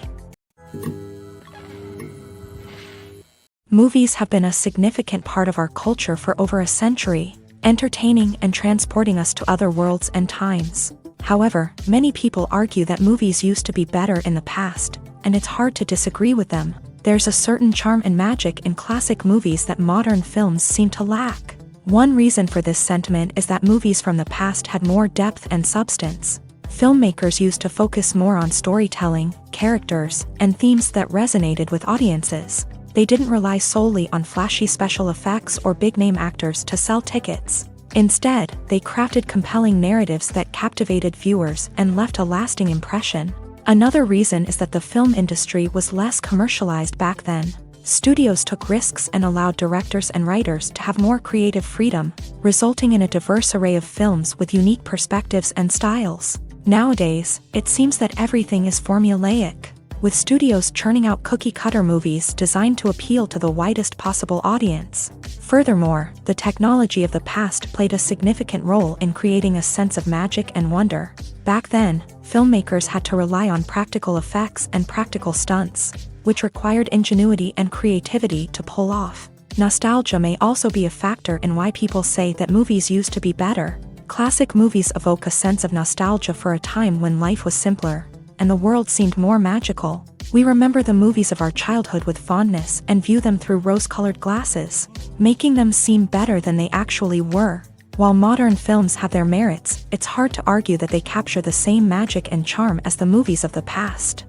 Speaker 1: Movies have been a significant part of our culture for over a century, entertaining and transporting us to other worlds and times. However, many people argue that movies used to be better in the past, and it's hard to disagree with them. There's a certain charm and magic in classic movies that modern films seem to lack. One reason for this sentiment is that movies from the past had more depth and substance. Filmmakers used to focus more on storytelling, characters, and themes that resonated with audiences. They didn't rely solely on flashy special effects or big-name actors to sell tickets. Instead, they crafted compelling narratives that captivated viewers and left a lasting impression. Another reason is that the film industry was less commercialized back then. Studios took risks and allowed directors and writers to have more creative freedom, resulting in a diverse array of films with unique perspectives and styles. Nowadays, it seems that everything is formulaic, with studios churning out cookie-cutter movies designed to appeal to the widest possible audience. Furthermore, the technology of the past played a significant role in creating a sense of magic and wonder. Back then, filmmakers had to rely on practical effects and practical stunts, which required ingenuity and creativity to pull off. Nostalgia may also be a factor in why people say that movies used to be better. Classic movies evoke a sense of nostalgia for a time when life was simpler, and the world seemed more magical. We remember the movies of our childhood with fondness and view them through rose-colored glasses, making them seem better than they actually were. While modern films have their merits, it's hard to argue that they capture the same magic and charm as the movies of the past.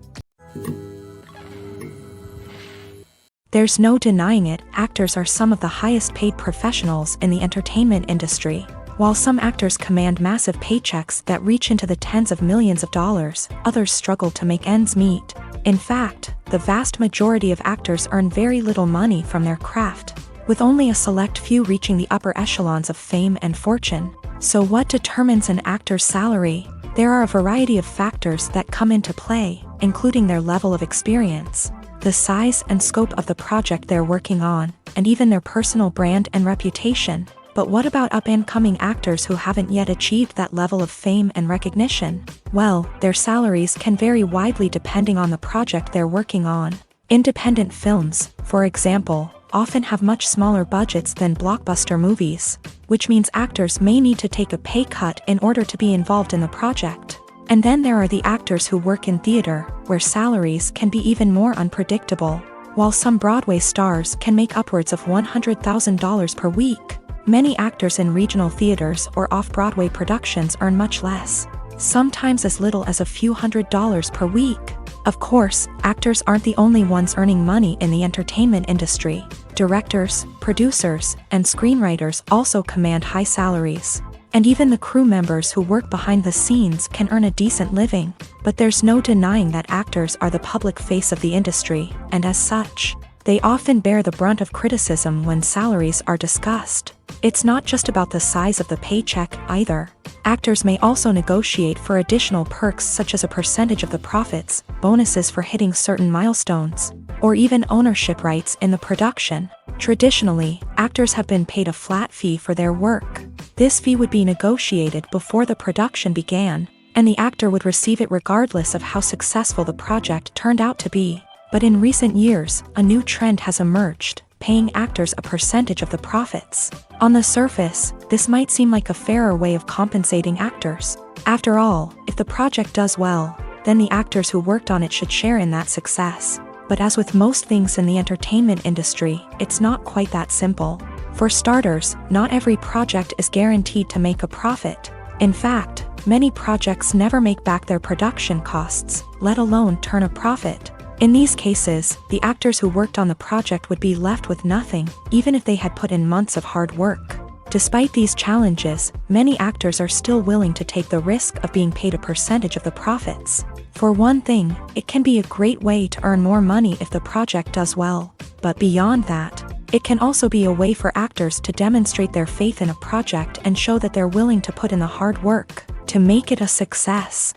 Speaker 1: There's no denying it, actors are some of the highest paid professionals in the entertainment industry. While some actors command massive paychecks that reach into the tens of millions of dollars, others struggle to make ends meet. In fact, the vast majority of actors earn very little money from their craft, with only a select few reaching the upper echelons of fame and fortune. So what determines an actor's salary? There are a variety of factors that come into play, including their level of experience, the size and scope of the project they're working on, and even their personal brand and reputation. But what about up-and-coming actors who haven't yet achieved that level of fame and recognition? Well, their salaries can vary widely depending on the project they're working on. Independent films, for example, often have much smaller budgets than blockbuster movies, which means actors may need to take a pay cut in order to be involved in the project. And then there are the actors who work in theater, where salaries can be even more unpredictable. While some Broadway stars can make upwards of $100,000 per week, many actors in regional theaters or off-Broadway productions earn much less, sometimes as little as a few $100s per week. Of course, actors aren't the only ones earning money in the entertainment industry. Directors, producers, and screenwriters also command high salaries. And even the crew members who work behind the scenes can earn a decent living. But there's no denying that actors are the public face of the industry, and as such, they often bear the brunt of criticism when salaries are discussed. It's not just about the size of the paycheck, either. Actors may also negotiate for additional perks such as a percentage of the profits, bonuses for hitting certain milestones, or even ownership rights in the production. Traditionally, actors have been paid a flat fee for their work. This fee would be negotiated before the production began, and the actor would receive it regardless of how successful the project turned out to be. But in recent years, a new trend has emerged, paying actors a percentage of the profits. On the surface, this might seem like a fairer way of compensating actors. After all, if the project does well, then the actors who worked on it should share in that success. But as with most things in the entertainment industry, it's not quite that simple. For starters, not every project is guaranteed to make a profit. In fact, many projects never make back their production costs, let alone turn a profit. In these cases, the actors who worked on the project would be left with nothing, even if they had put in months of hard work. Despite these challenges, many actors are still willing to take the risk of being paid a percentage of the profits. For one thing, it can be a great way to earn more money if the project does well. But beyond that, it can also be a way for actors to demonstrate their faith in a project and show that they're willing to put in the hard work to make it a success.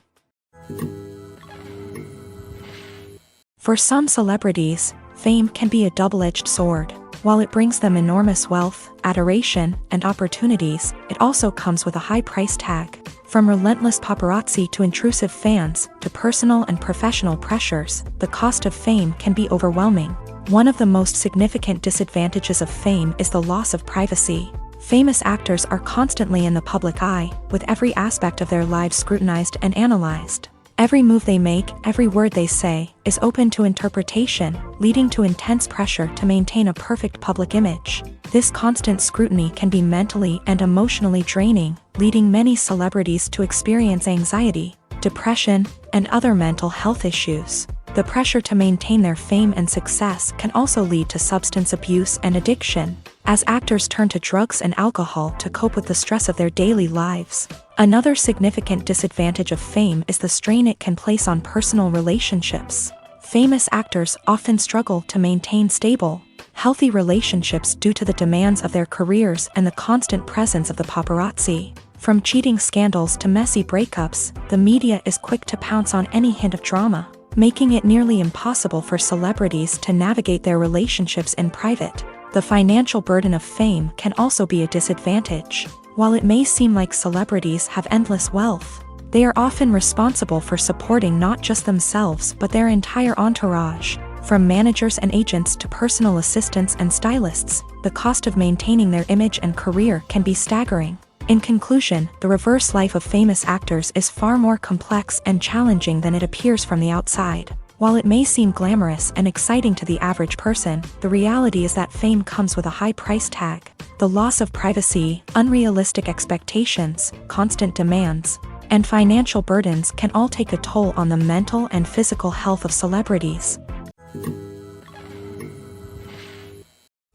Speaker 1: For some celebrities, fame can be a double-edged sword. While it brings them enormous wealth, adoration, and opportunities, it also comes with a high price tag. From relentless paparazzi to intrusive fans, to personal and professional pressures, the cost of fame can be overwhelming. One of the most significant disadvantages of fame is the loss of privacy. Famous actors are constantly in the public eye, with every aspect of their lives scrutinized and analyzed. Every move they make, every word they say, is open to interpretation, leading to intense pressure to maintain a perfect public image. This constant scrutiny can be mentally and emotionally draining, leading many celebrities to experience anxiety, depression, and other mental health issues. The pressure to maintain their fame and success can also lead to substance abuse and addiction, as actors turn to drugs and alcohol to cope with the stress of their daily lives. Another significant disadvantage of fame is the strain it can place on personal relationships. Famous actors often struggle to maintain stable, healthy relationships due to the demands of their careers and the constant presence of the paparazzi. From cheating scandals to messy breakups, the media is quick to pounce on any hint of drama, making it nearly impossible for celebrities to navigate their relationships in private. The financial burden of fame can also be a disadvantage. While it may seem like celebrities have endless wealth, they are often responsible for supporting not just themselves but their entire entourage. From managers and agents to personal assistants and stylists, the cost of maintaining their image and career can be staggering. In conclusion, the reverse life of famous actors is far more complex and challenging than it appears from the outside. While it may seem glamorous and exciting to the average person, the reality is that fame comes with a high price tag. The loss of privacy, unrealistic expectations, constant demands, and financial burdens can all take a toll on the mental and physical health of celebrities.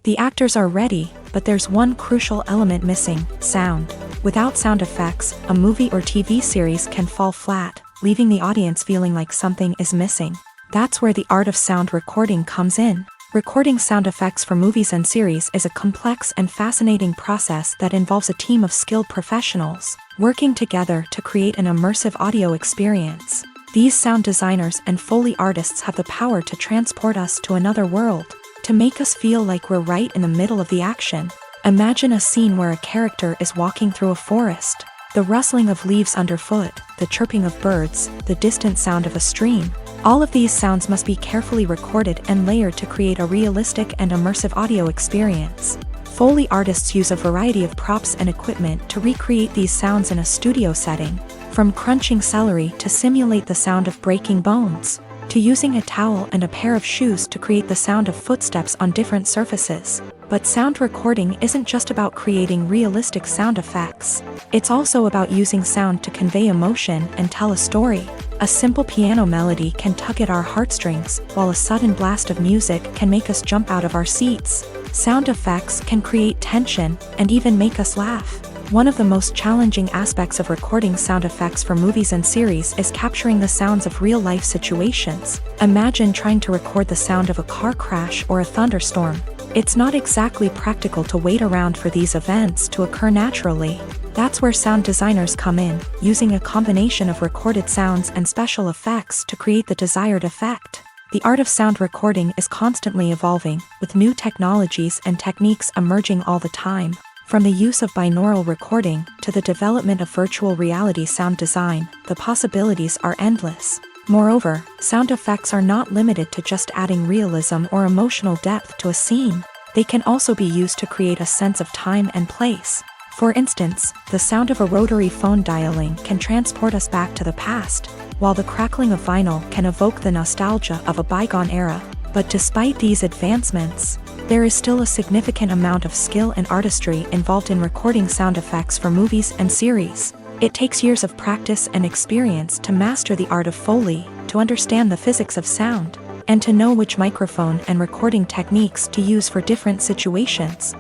Speaker 1: The actors are ready, but there's one crucial element missing: sound. Without sound effects, a movie or TV series can fall flat, leaving the audience feeling like something is missing. That's where the art of sound recording comes in. Recording sound effects for movies and series is a complex and fascinating process that involves a team of skilled professionals working together to create an immersive audio experience. These sound designers and Foley artists have the power to transport us to another world, to make us feel like we're right in the middle of the action. Imagine a scene where a character is walking through a forest. The rustling of leaves underfoot, the chirping of birds, the distant sound of a stream. All of these sounds must be carefully recorded and layered to create a realistic and immersive audio experience. Foley artists use a variety of props and equipment to recreate these sounds in a studio setting, from crunching celery to simulate the sound of breaking bones, to using a towel and a pair of shoes to create the sound of footsteps on different surfaces. But sound recording isn't just about creating realistic sound effects. It's also about using sound to convey emotion and tell a story. A simple piano melody can tug at our heartstrings, while a sudden blast of music can make us jump out of our seats. Sound effects can create tension and even make us laugh. One of the most challenging aspects of recording sound effects for movies and series is capturing the sounds of real-life situations. Imagine trying to record the sound of a car crash or a thunderstorm. It's not exactly practical to wait around for these events to occur naturally. That's where sound designers come in, using a combination of recorded sounds and special effects to create the desired effect. The art of sound recording is constantly evolving, with new technologies and techniques emerging all the time. From the use of binaural recording to the development of virtual reality sound design, the possibilities are endless. Moreover, sound effects are not limited to just adding realism or emotional depth to a scene. They can also be used to create a sense of time and place. For instance, the sound of a rotary phone dialing can transport us back to the past, while the crackling of vinyl can evoke the nostalgia of a bygone era. But despite these advancements, there is still a significant amount of skill and artistry involved in recording sound effects for movies and series. It takes years of practice and experience to master the art of Foley, to understand the physics of sound, and to know which microphone and recording techniques to use for different situations.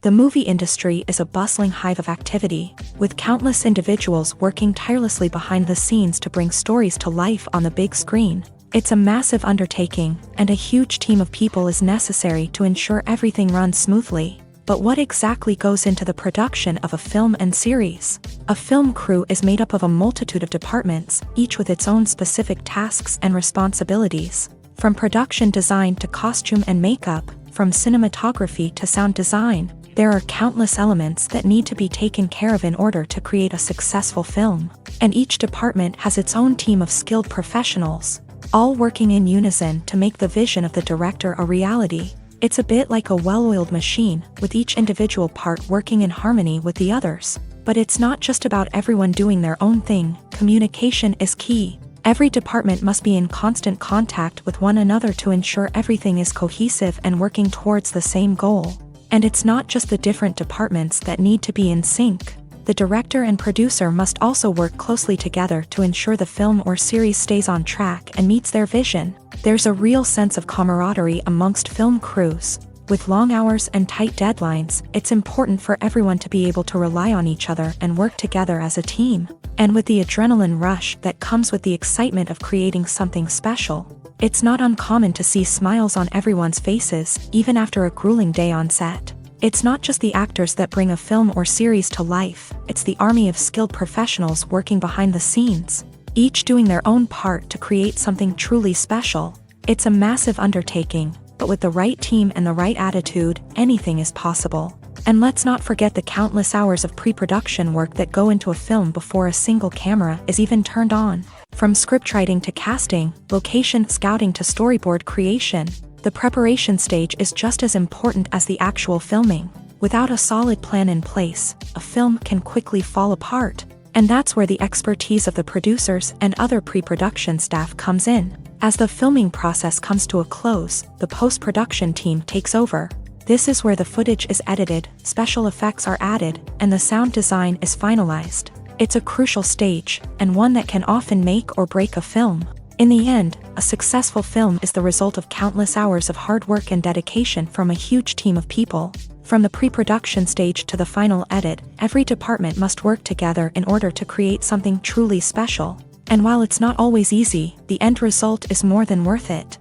Speaker 1: The movie industry is a bustling hive of activity, with countless individuals working tirelessly behind the scenes to bring stories to life on the big screen. It's a massive undertaking, and a huge team of people is necessary to ensure everything runs smoothly. But what exactly goes into the production of a film and series? A film crew is made up of a multitude of departments, each with its own specific tasks and responsibilities. From production design to costume and makeup, from cinematography to sound design, there are countless elements that need to be taken care of in order to create a successful film. And each department has its own team of skilled professionals, all working in unison to make the vision of the director a reality. It's a bit like a well-oiled machine, with each individual part working in harmony with the others. But it's not just about everyone doing their own thing. Communication is key. Every department must be in constant contact with one another to ensure everything is cohesive and working towards the same goal. And it's not just the different departments that need to be in sync. The director and producer must also work closely together to ensure the film or series stays on track and meets their vision. There's a real sense of camaraderie amongst film crews. With long hours and tight deadlines, it's important for everyone to be able to rely on each other and work together as a team. And with the adrenaline rush that comes with the excitement of creating something special, it's not uncommon to see smiles on everyone's faces, even after a grueling day on set. It's not just the actors that bring a film or series to life, it's the army of skilled professionals working behind the scenes, each doing their own part to create something truly special. It's a massive undertaking, but with the right team and the right attitude, anything is possible. And let's not forget the countless hours of pre-production work that go into a film before a single camera is even turned on. From scriptwriting to casting, location scouting to storyboard creation, the preparation stage is just as important as the actual filming. Without a solid plan in place, a film can quickly fall apart. And that's where the expertise of the producers and other pre-production staff comes in. As the filming process comes to a close, the post-production team takes over. This is where the footage is edited, special effects are added, and the sound design is finalized. It's a crucial stage, and one that can often make or break a film. In the end, a successful film is the result of countless hours of hard work and dedication from a huge team of people. From the pre-production stage to the final edit, every department must work together in order to create something truly special. And while it's not always easy, the end result is more than worth it.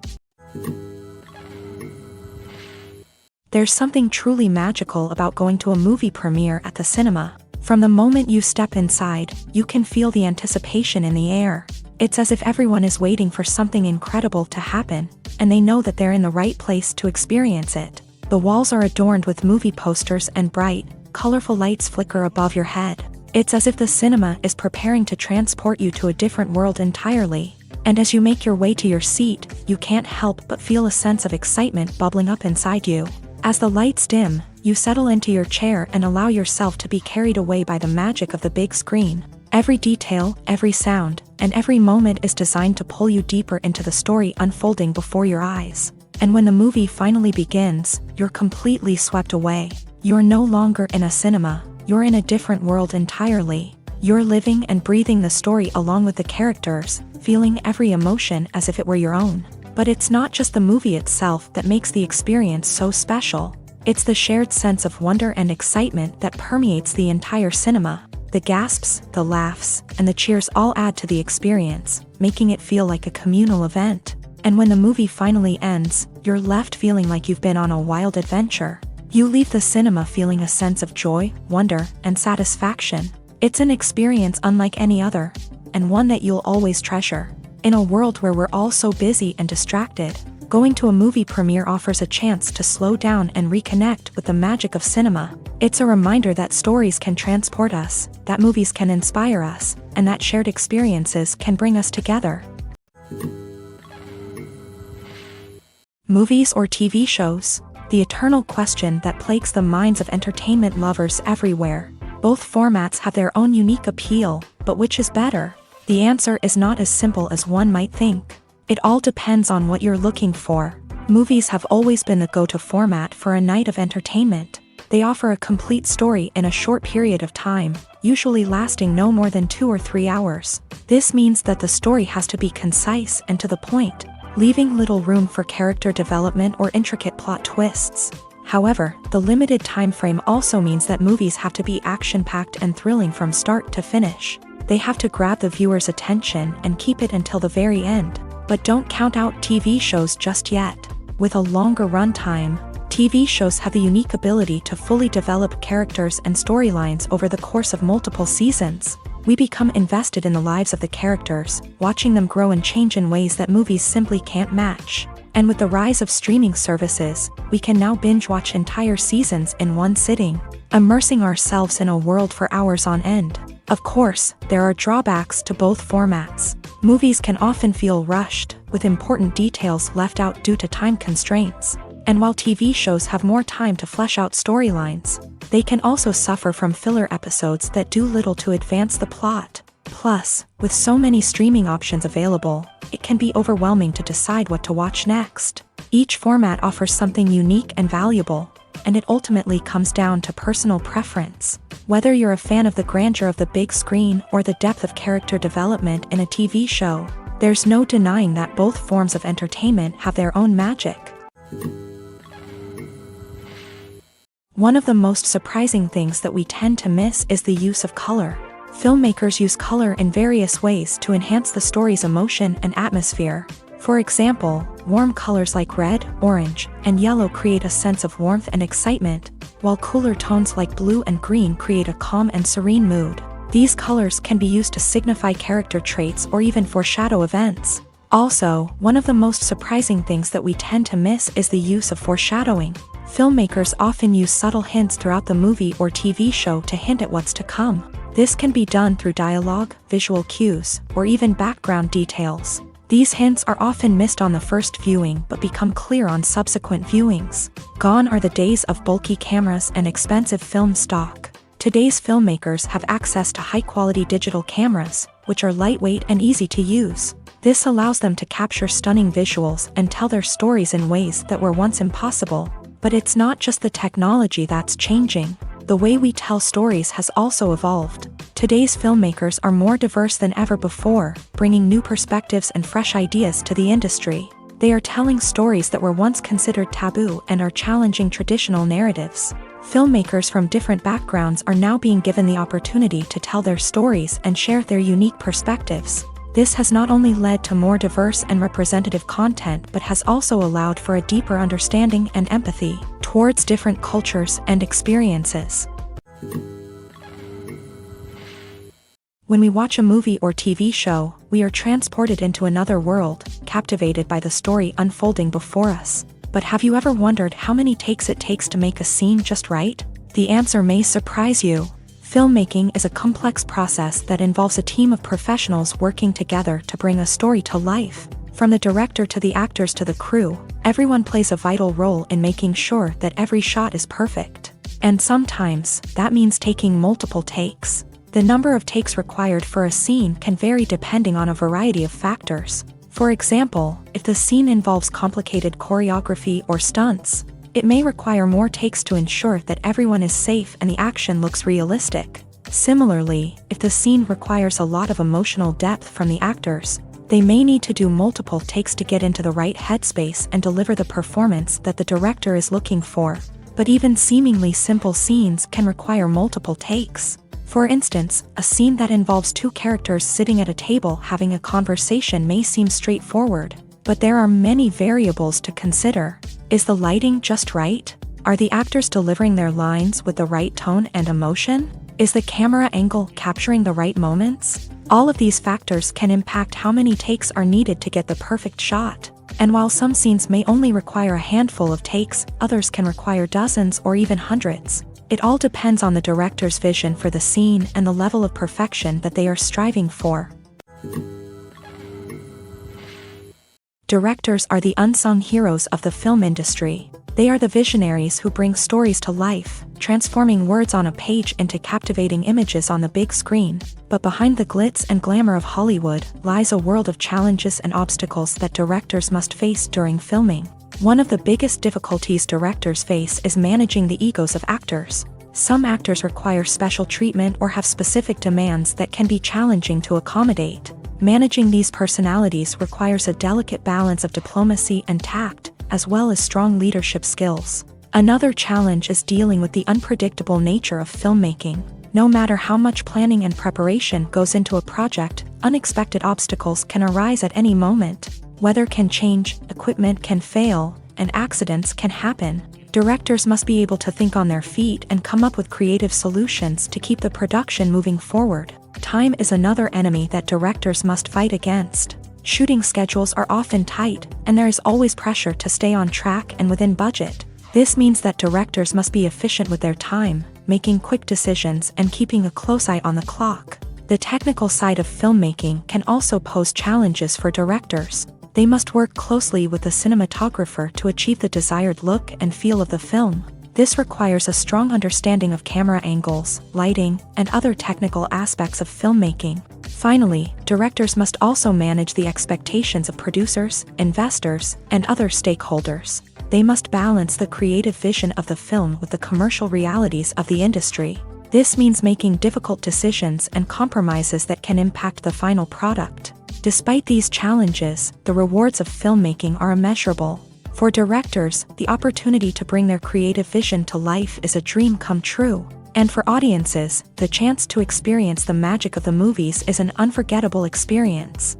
Speaker 1: There's something truly magical about going to a movie premiere at the cinema. From the moment you step inside, you can feel the anticipation in the air. It's as if everyone is waiting for something incredible to happen, and they know that they're in the right place to experience it. The walls are adorned with movie posters and bright, colorful lights flicker above your head. It's as if the cinema is preparing to transport you to a different world entirely. And as you make your way to your seat, you can't help but feel a sense of excitement bubbling up inside you. As the lights dim, you settle into your chair and allow yourself to be carried away by the magic of the big screen. Every detail, every sound, and every moment is designed to pull you deeper into the story unfolding before your eyes. And when the movie finally begins, you're completely swept away. You're no longer in a cinema. You're in a different world entirely. You're living and breathing the story along with the characters, feeling every emotion as if it were your own. But it's not just the movie itself that makes the experience so special. It's the shared sense of wonder and excitement that permeates the entire cinema. The gasps, the laughs, and the cheers all add to the experience, making it feel like a communal event. And when the movie finally ends, you're left feeling like you've been on a wild adventure. You leave the cinema feeling a sense of joy, wonder, and satisfaction. It's an experience unlike any other, and one that you'll always treasure. In a world where we're all so busy and distracted, going to a movie premiere offers a chance to slow down and reconnect with the magic of cinema. It's a reminder that stories can transport us, that movies can inspire us, and that shared experiences can bring us together. Movies or TV shows? The eternal question that plagues the minds of entertainment lovers everywhere. Both formats have their own unique appeal, but which is better? The answer is not as simple as one might think. It all depends on what you're looking for. Movies have always been the go-to format for a night of entertainment. They offer a complete story in a short period of time, usually lasting no more than 2 or 3 hours. This means that the story has to be concise and to the point, leaving little room for character development or intricate plot twists. However, the limited time frame also means that movies have to be action-packed and thrilling from start to finish. They have to grab the viewer's attention and keep it until the very end. But don't count out TV shows just yet. With a longer runtime, TV shows have the unique ability to fully develop characters and storylines over the course of multiple seasons. We become invested in the lives of the characters, watching them grow and change in ways that movies simply can't match. And with the rise of streaming services, we can now binge-watch entire seasons in one sitting, immersing ourselves in a world for hours on end. Of course, there are drawbacks to both formats. Movies can often feel rushed, with important details left out due to time constraints. And while TV shows have more time to flesh out storylines, they can also suffer from filler episodes that do little to advance the plot. Plus, with so many streaming options available, it can be overwhelming to decide what to watch next. Each format offers something unique and valuable, and it ultimately comes down to personal preference. Whether you're a fan of the grandeur of the big screen or the depth of character development in a TV show, there's no denying that both forms of entertainment have their own magic. One of the most surprising things that we tend to miss is the use of color. Filmmakers use color in various ways to enhance the story's emotion and atmosphere. For example, warm colors like red, orange, and yellow create a sense of warmth and excitement, while cooler tones like blue and green create a calm and serene mood. These colors can be used to signify character traits or even foreshadow events. Also, one of the most surprising things that we tend to miss is the use of foreshadowing. Filmmakers often use subtle hints throughout the movie or TV show to hint at what's to come. This can be done through dialogue, visual cues, or even background details. These hints are often missed on the first viewing but become clear on subsequent viewings. Gone are the days of bulky cameras and expensive film stock. Today's filmmakers have access to high-quality digital cameras, which are lightweight and easy to use. This allows them to capture stunning visuals and tell their stories in ways that were once impossible. But it's not just the technology that's changing. The way we tell stories has also evolved. Today's filmmakers are more diverse than ever before, bringing new perspectives and fresh ideas to the industry. They are telling stories that were once considered taboo and are challenging traditional narratives. Filmmakers from different backgrounds are now being given the opportunity to tell their stories and share their unique perspectives. This has not only led to more diverse and representative content but has also allowed for a deeper understanding and empathy towards different cultures and experiences. When we watch a movie or TV show, we are transported into another world, captivated by the story unfolding before us. But have you ever wondered how many takes it takes to make a scene just right? The answer may surprise you. Filmmaking is a complex process that involves a team of professionals working together to bring a story to life. From the director to the actors to the crew, everyone plays a vital role in making sure that every shot is perfect. And sometimes, that means taking multiple takes. The number of takes required for a scene can vary depending on a variety of factors. For example, if the scene involves complicated choreography or stunts, it may require more takes to ensure that everyone is safe and the action looks realistic. Similarly, if the scene requires a lot of emotional depth from the actors, they may need to do multiple takes to get into the right headspace and deliver the performance that the director is looking for. But even seemingly simple scenes can require multiple takes. For instance, a scene that involves two characters sitting at a table having a conversation may seem straightforward, but there are many variables to consider. Is the lighting just right? Are the actors delivering their lines with the right tone and emotion? Is the camera angle capturing the right moments? All of these factors can impact how many takes are needed to get the perfect shot. And while some scenes may only require a handful of takes, others can require dozens or even hundreds. It all depends on the director's vision for the scene and the level of perfection that they are striving for. Directors are the unsung heroes of the film industry. They are the visionaries who bring stories to life, transforming words on a page into captivating images on the big screen. But behind the glitz and glamour of Hollywood lies a world of challenges and obstacles that directors must face during filming. One of the biggest difficulties directors face is managing the egos of actors. Some actors require special treatment or have specific demands that can be challenging to accommodate. Managing these personalities requires a delicate balance of diplomacy and tact, as well as strong leadership skills. Another challenge is dealing with the unpredictable nature of filmmaking. No matter how much planning and preparation goes into a project, unexpected obstacles can arise at any moment. Weather can change, equipment can fail, and accidents can happen. Directors must be able to think on their feet and come up with creative solutions to keep the production moving forward. Time is another enemy that directors must fight against. Shooting schedules are often tight, and there is always pressure to stay on track and within budget. This means that directors must be efficient with their time, making quick decisions and keeping a close eye on the clock. The technical side of filmmaking can also pose challenges for directors. They must work closely with the cinematographer to achieve the desired look and feel of the film. This requires a strong understanding of camera angles, lighting, and other technical aspects of filmmaking. Finally, directors must also manage the expectations of producers, investors, and other stakeholders. They must balance the creative vision of the film with the commercial realities of the industry. This means making difficult decisions and compromises that can impact the final product. Despite these challenges, the rewards of filmmaking are immeasurable. For directors, the opportunity to bring their creative vision to life is a dream come true. And for audiences, the chance to experience the magic of the movies is an unforgettable experience.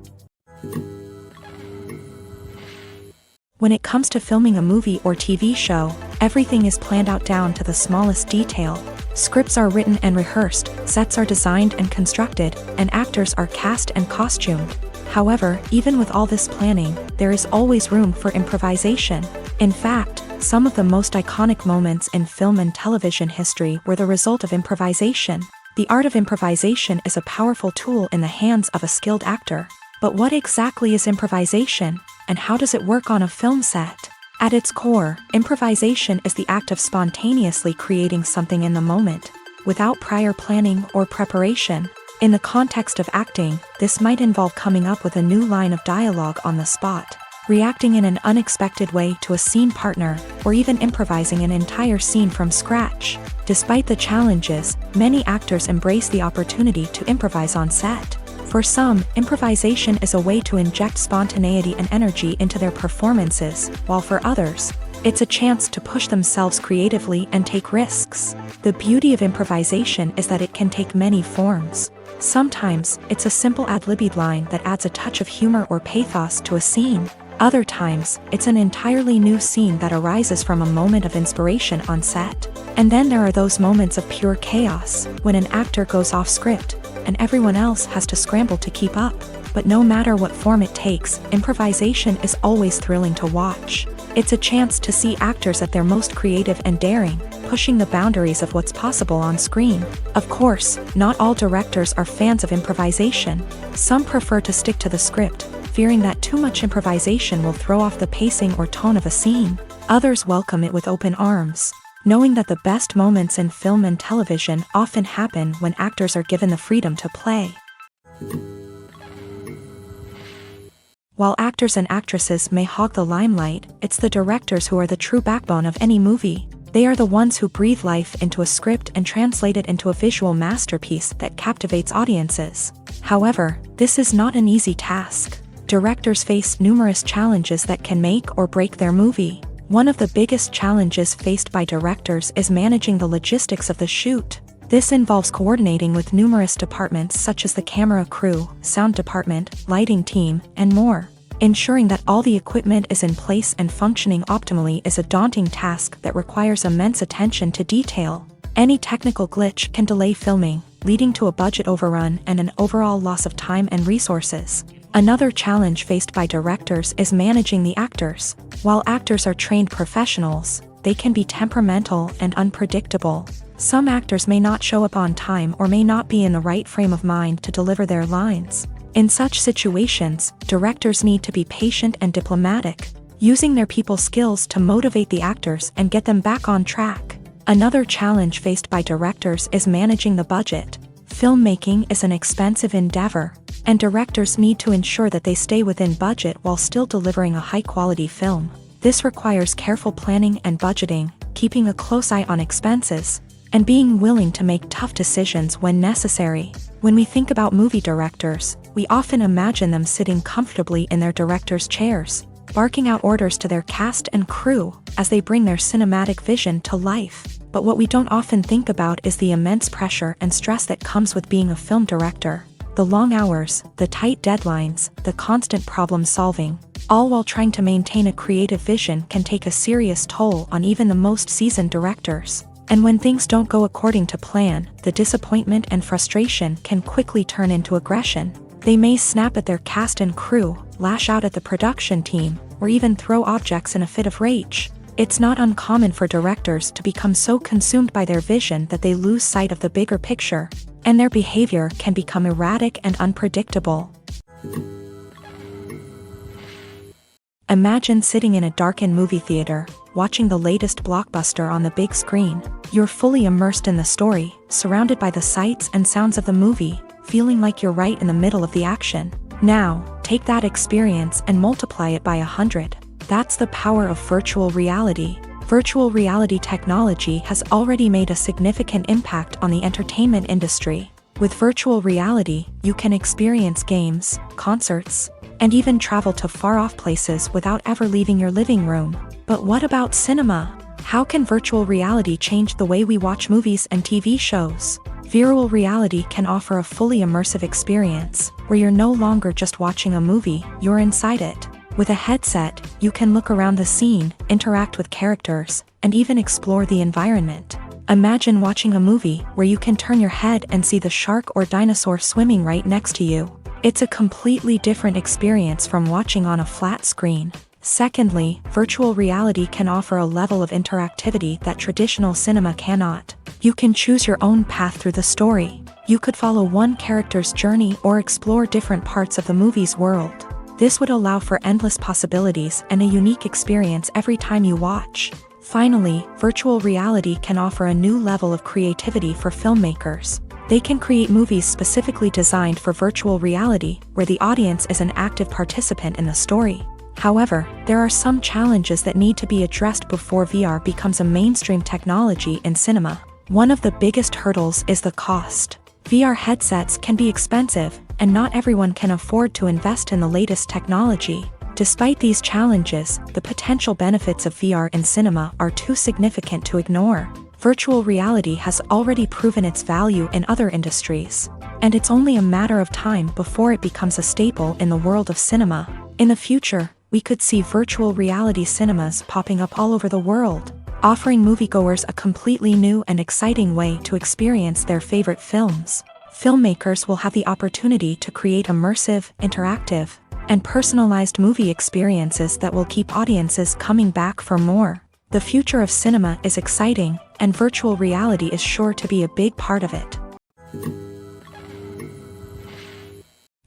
Speaker 1: When it comes to filming a movie or TV show, everything is planned out down to the smallest detail. Scripts are written and rehearsed, sets are designed and constructed, and actors are cast and costumed. However, even with all this planning, there is always room for improvisation. In fact, some of the most iconic moments in film and television history were the result of improvisation. The art of improvisation is a powerful tool in the hands of a skilled actor. But what exactly is improvisation, and how does it work on a film set? At its core, improvisation is the act of spontaneously creating something in the moment, without prior planning or preparation. In the context of acting, this might involve coming up with a new line of dialogue on the spot, reacting in an unexpected way to a scene partner, or even improvising an entire scene from scratch. Despite the challenges, many actors embrace the opportunity to improvise on set. For some, improvisation is a way to inject spontaneity and energy into their performances, while for others, it's a chance to push themselves creatively and take risks. The beauty of improvisation is that it can take many forms. Sometimes, it's a simple ad-libbed line that adds a touch of humor or pathos to a scene. Other times, it's an entirely new scene that arises from a moment of inspiration on set. And then there are those moments of pure chaos, when an actor goes off script, and everyone else has to scramble to keep up. But no matter what form it takes, improvisation is always thrilling to watch. It's a chance to see actors at their most creative and daring, pushing the boundaries of what's possible on screen. Of course, not all directors are fans of improvisation. Some prefer to stick to the script, fearing that too much improvisation will throw off the pacing or tone of a scene. Others welcome it with open arms, knowing that the best moments in film and television often happen when actors are given the freedom to play. While actors and actresses may hog the limelight, it's the directors who are the true backbone of any movie. They are the ones who breathe life into a script and translate it into a visual masterpiece that captivates audiences. However, this is not an easy task. Directors face numerous challenges that can make or break their movie. One of the biggest challenges faced by directors is managing the logistics of the shoot. This involves coordinating with numerous departments such as the camera crew, sound department, lighting team, and more. Ensuring that all the equipment is in place and functioning optimally is a daunting task that requires immense attention to detail. Any technical glitch can delay filming, leading to a budget overrun and an overall loss of time and resources. Another challenge faced by directors is managing the actors. While actors are trained professionals, they can be temperamental and unpredictable. Some actors may not show up on time or may not be in the right frame of mind to deliver their lines. In such situations, directors need to be patient and diplomatic, using their people skills to motivate the actors and get them back on track. Another challenge faced by directors is managing the budget. Filmmaking is an expensive endeavor, and directors need to ensure that they stay within budget while still delivering a high-quality film. This requires careful planning and budgeting, keeping a close eye on expenses, and being willing to make tough decisions when necessary. When we think about movie directors, we often imagine them sitting comfortably in their director's chairs, barking out orders to their cast and crew as they bring their cinematic vision to life. But what we don't often think about is the immense pressure and stress that comes with being a film director. The long hours, the tight deadlines, the constant problem solving, all while trying to maintain a creative vision can take a serious toll on even the most seasoned directors. And when things don't go according to plan, the disappointment and frustration can quickly turn into aggression. They may snap at their cast and crew, lash out at the production team, or even throw objects in a fit of rage. It's not uncommon for directors to become so consumed by their vision that they lose sight of the bigger picture, and their behavior can become erratic and unpredictable. Imagine sitting in a darkened movie theater, watching the latest blockbuster on the big screen. You're fully immersed in the story, surrounded by the sights and sounds of the movie, feeling like you're right in the middle of the action. Now, take that experience and multiply it by 100. That's the power of virtual reality. Virtual reality technology has already made a significant impact on the entertainment industry. With virtual reality, you can experience games, concerts, and even travel to far-off places without ever leaving your living room. But what about cinema? How can virtual reality change the way we watch movies and TV shows? Virtual reality can offer a fully immersive experience, where you're no longer just watching a movie, you're inside it. With a headset, you can look around the scene, interact with characters, and even explore the environment. Imagine watching a movie where you can turn your head and see the shark or dinosaur swimming right next to you. It's a completely different experience from watching on a flat screen. Secondly, virtual reality can offer a level of interactivity that traditional cinema cannot. You can choose your own path through the story. You could follow one character's journey or explore different parts of the movie's world. This would allow for endless possibilities and a unique experience every time you watch. Finally, virtual reality can offer a new level of creativity for filmmakers. They can create movies specifically designed for virtual reality, where the audience is an active participant in the story. However, there are some challenges that need to be addressed before VR becomes a mainstream technology in cinema. One of the biggest hurdles is the cost. VR headsets can be expensive, and not everyone can afford to invest in the latest technology. Despite these challenges, the potential benefits of VR in cinema are too significant to ignore. Virtual reality has already proven its value in other industries, and it's only a matter of time before it becomes a staple in the world of cinema. In the future, we could see virtual reality cinemas popping up all over the world, offering moviegoers a completely new and exciting way to experience their favorite films. Filmmakers will have the opportunity to create immersive, interactive, and personalized movie experiences that will keep audiences coming back for more. The future of cinema is exciting, and virtual reality is sure to be a big part of it.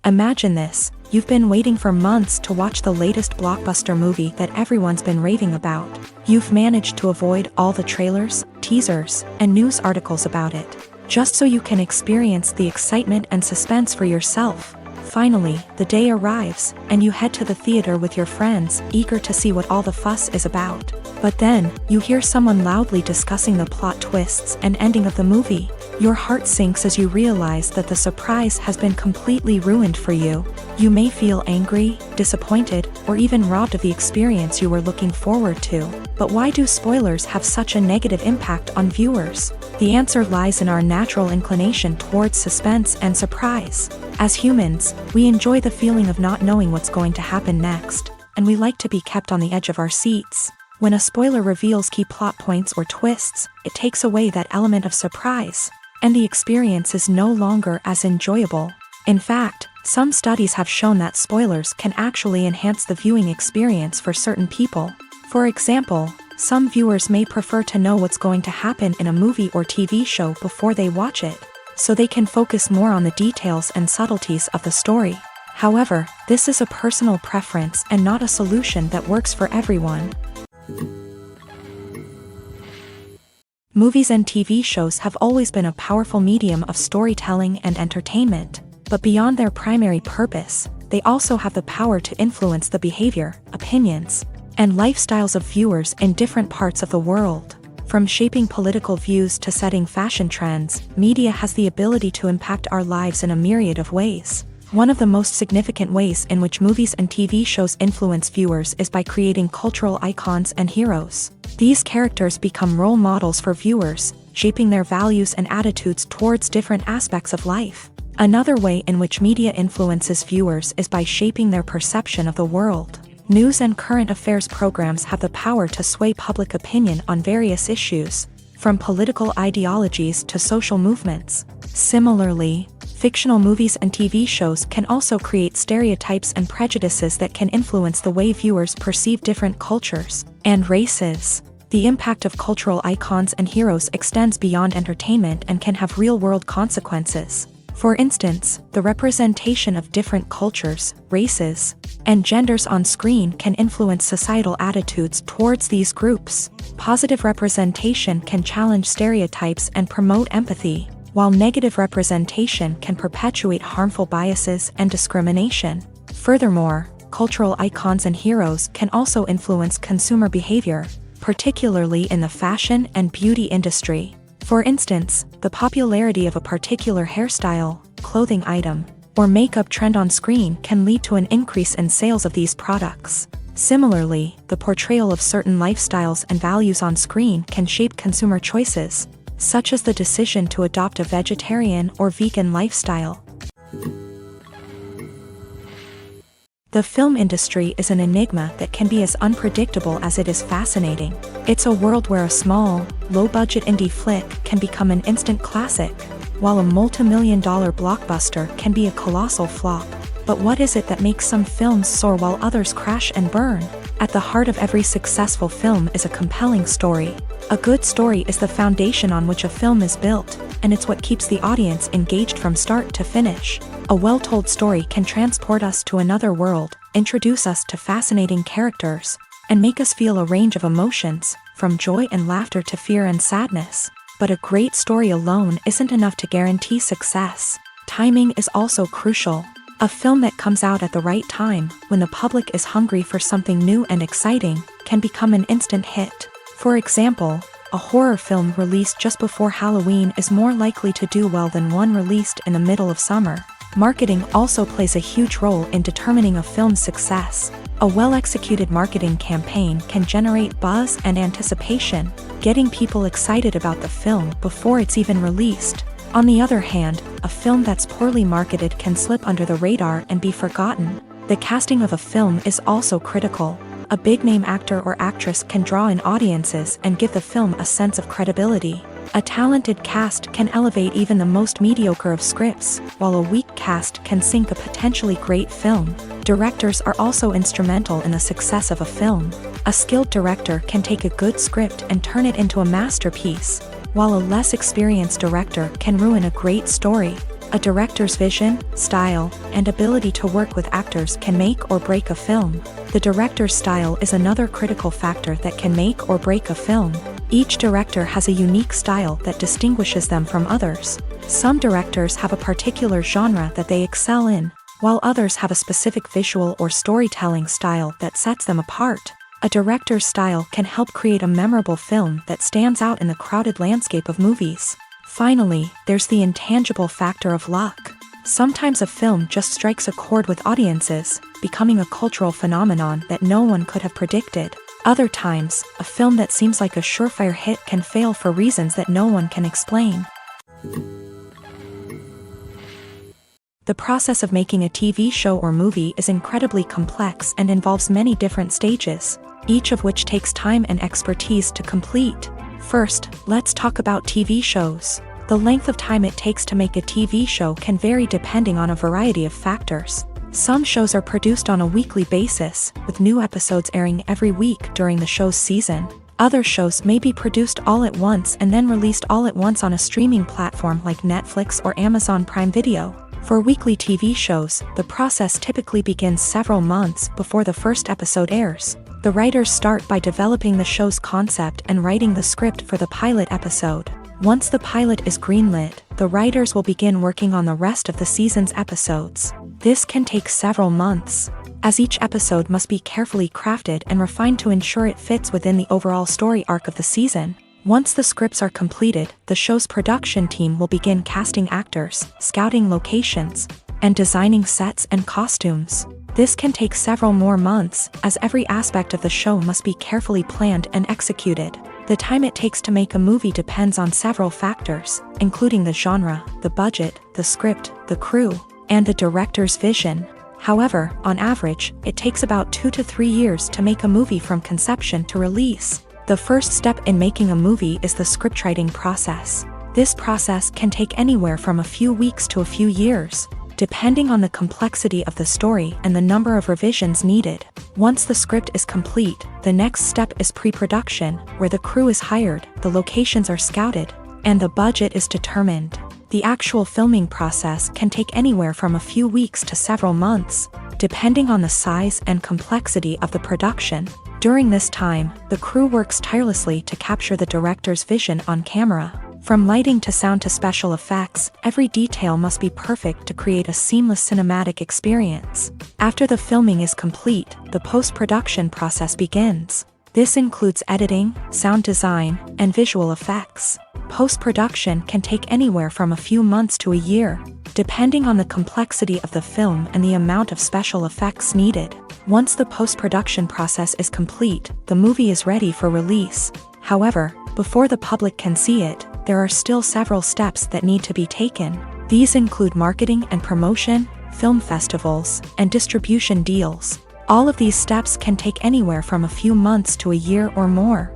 Speaker 1: Imagine this. You've been waiting for months to watch the latest blockbuster movie that everyone's been raving about. You've managed to avoid all the trailers, teasers, and news articles about it, just so you can experience the excitement and suspense for yourself. Finally, the day arrives, and you head to the theater with your friends, eager to see what all the fuss is about. But then, you hear someone loudly discussing the plot twists and ending of the movie. Your heart sinks as you realize that the surprise has been completely ruined for you. You may feel angry, disappointed, or even robbed of the experience you were looking forward to. But why do spoilers have such a negative impact on viewers? The answer lies in our natural inclination towards suspense and surprise. As humans, we enjoy the feeling of not knowing what's going to happen next, and we like to be kept on the edge of our seats. When a spoiler reveals key plot points or twists, it takes away that element of surprise, and the experience is no longer as enjoyable. In fact, some studies have shown that spoilers can actually enhance the viewing experience for certain people. For example, some viewers may prefer to know what's going to happen in a movie or TV show before they watch it, so they can focus more on the details and subtleties of the story. However, this is a personal preference and not a solution that works for everyone. Movies and TV shows have always been a powerful medium of storytelling and entertainment, but beyond their primary purpose, they also have the power to influence the behavior, opinions, and lifestyles of viewers in different parts of the world. From shaping political views to setting fashion trends, media has the ability to impact our lives in a myriad of ways. One of the most significant ways in which movies and TV shows influence viewers is by creating cultural icons and heroes. These characters become role models for viewers, shaping their values and attitudes towards different aspects of life. Another way in which media influences viewers is by shaping their perception of the world. News and current affairs programs have the power to sway public opinion on various issues, from political ideologies to social movements. Similarly, fictional movies and TV shows can also create stereotypes and prejudices that can influence the way viewers perceive different cultures and races. The impact of cultural icons and heroes extends beyond entertainment and can have real-world consequences. For instance, the representation of different cultures, races, and genders on screen can influence societal attitudes towards these groups. Positive representation can challenge stereotypes and promote empathy, while negative representation can perpetuate harmful biases and discrimination. Furthermore, cultural icons and heroes can also influence consumer behavior, particularly in the fashion and beauty industry. For instance, the popularity of a particular hairstyle, clothing item, or makeup trend on screen can lead to an increase in sales of these products. Similarly, the portrayal of certain lifestyles and values on screen can shape consumer choices, such as the decision to adopt a vegetarian or vegan lifestyle. The film industry is an enigma that can be as unpredictable as it is fascinating. It's a world where a small, low-budget indie flick can become an instant classic, while a multi-million-dollar blockbuster can be a colossal flop. But what is it that makes some films soar while others crash and burn? At the heart of every successful film is a compelling story. A good story is the foundation on which a film is built, and it's what keeps the audience engaged from start to finish. A well-told story can transport us to another world, introduce us to fascinating characters, and make us feel a range of emotions, from joy and laughter to fear and sadness. But a great story alone isn't enough to guarantee success. Timing is also crucial. A film that comes out at the right time, when the public is hungry for something new and exciting, can become an instant hit. For example, a horror film released just before Halloween is more likely to do well than one released in the middle of summer. Marketing also plays a huge role in determining a film's success. A well-executed marketing campaign can generate buzz and anticipation, getting people excited about the film before it's even released. On the other hand, a film that's poorly marketed can slip under the radar and be forgotten. The casting of a film is also critical. A big-name actor or actress can draw in audiences and give the film a sense of credibility. A talented cast can elevate even the most mediocre of scripts, while a weak cast can sink a potentially great film. Directors are also instrumental in the success of a film. A skilled director can take a good script and turn it into a masterpiece, while a less experienced director can ruin a great story. A director's vision, style, and ability to work with actors can make or break a film. The director's style is another critical factor that can make or break a film. Each director has a unique style that distinguishes them from others. Some directors have a particular genre that they excel in, while others have a specific visual or storytelling style that sets them apart. A director's style can help create a memorable film that stands out in the crowded landscape of movies. Finally, there's the intangible factor of luck. Sometimes a film just strikes a chord with audiences, becoming a cultural phenomenon that no one could have predicted. Other times, a film that seems like a surefire hit can fail for reasons that no one can explain. The process of making a TV show or movie is incredibly complex and involves many different stages, each of which takes time and expertise to complete. First, let's talk about TV shows. The length of time it takes to make a TV show can vary depending on a variety of factors. Some shows are produced on a weekly basis, with new episodes airing every week during the show's season. Other shows may be produced all at once and then released all at once on a streaming platform like Netflix or Amazon Prime Video. For weekly TV shows, the process typically begins several months before the first episode airs. The writers start by developing the show's concept and writing the script for the pilot episode. Once the pilot is greenlit, the writers will begin working on the rest of the season's episodes. This can take several months, as each episode must be carefully crafted and refined to ensure it fits within the overall story arc of the season. Once the scripts are completed, the show's production team will begin casting actors, scouting locations, and designing sets and costumes. This can take several more months, as every aspect of the show must be carefully planned and executed. The time it takes to make a movie depends on several factors, including the genre, the budget, the script, the crew, and the director's vision. However, on average, it takes about 2 to 3 years to make a movie from conception to release. The first step in making a movie is the scriptwriting process. This process can take anywhere from a few weeks to a few years, depending on the complexity of the story and the number of revisions needed. Once the script is complete, the next step is pre-production, where the crew is hired, the locations are scouted, and the budget is determined. The actual filming process can take anywhere from a few weeks to several months, depending on the size and complexity of the production. During this time, the crew works tirelessly to capture the director's vision on camera. From lighting to sound to special effects, every detail must be perfect to create a seamless cinematic experience. After the filming is complete, the post-production process begins. This includes editing, sound design, and visual effects. Post-production can take anywhere from a few months to a year, depending on the complexity of the film and the amount of special effects needed. Once the post-production process is complete, the movie is ready for release. However, before the public can see it, there are still several steps that need to be taken. These include marketing and promotion, film festivals, and distribution deals. All of these steps can take anywhere from a few months to a year or more.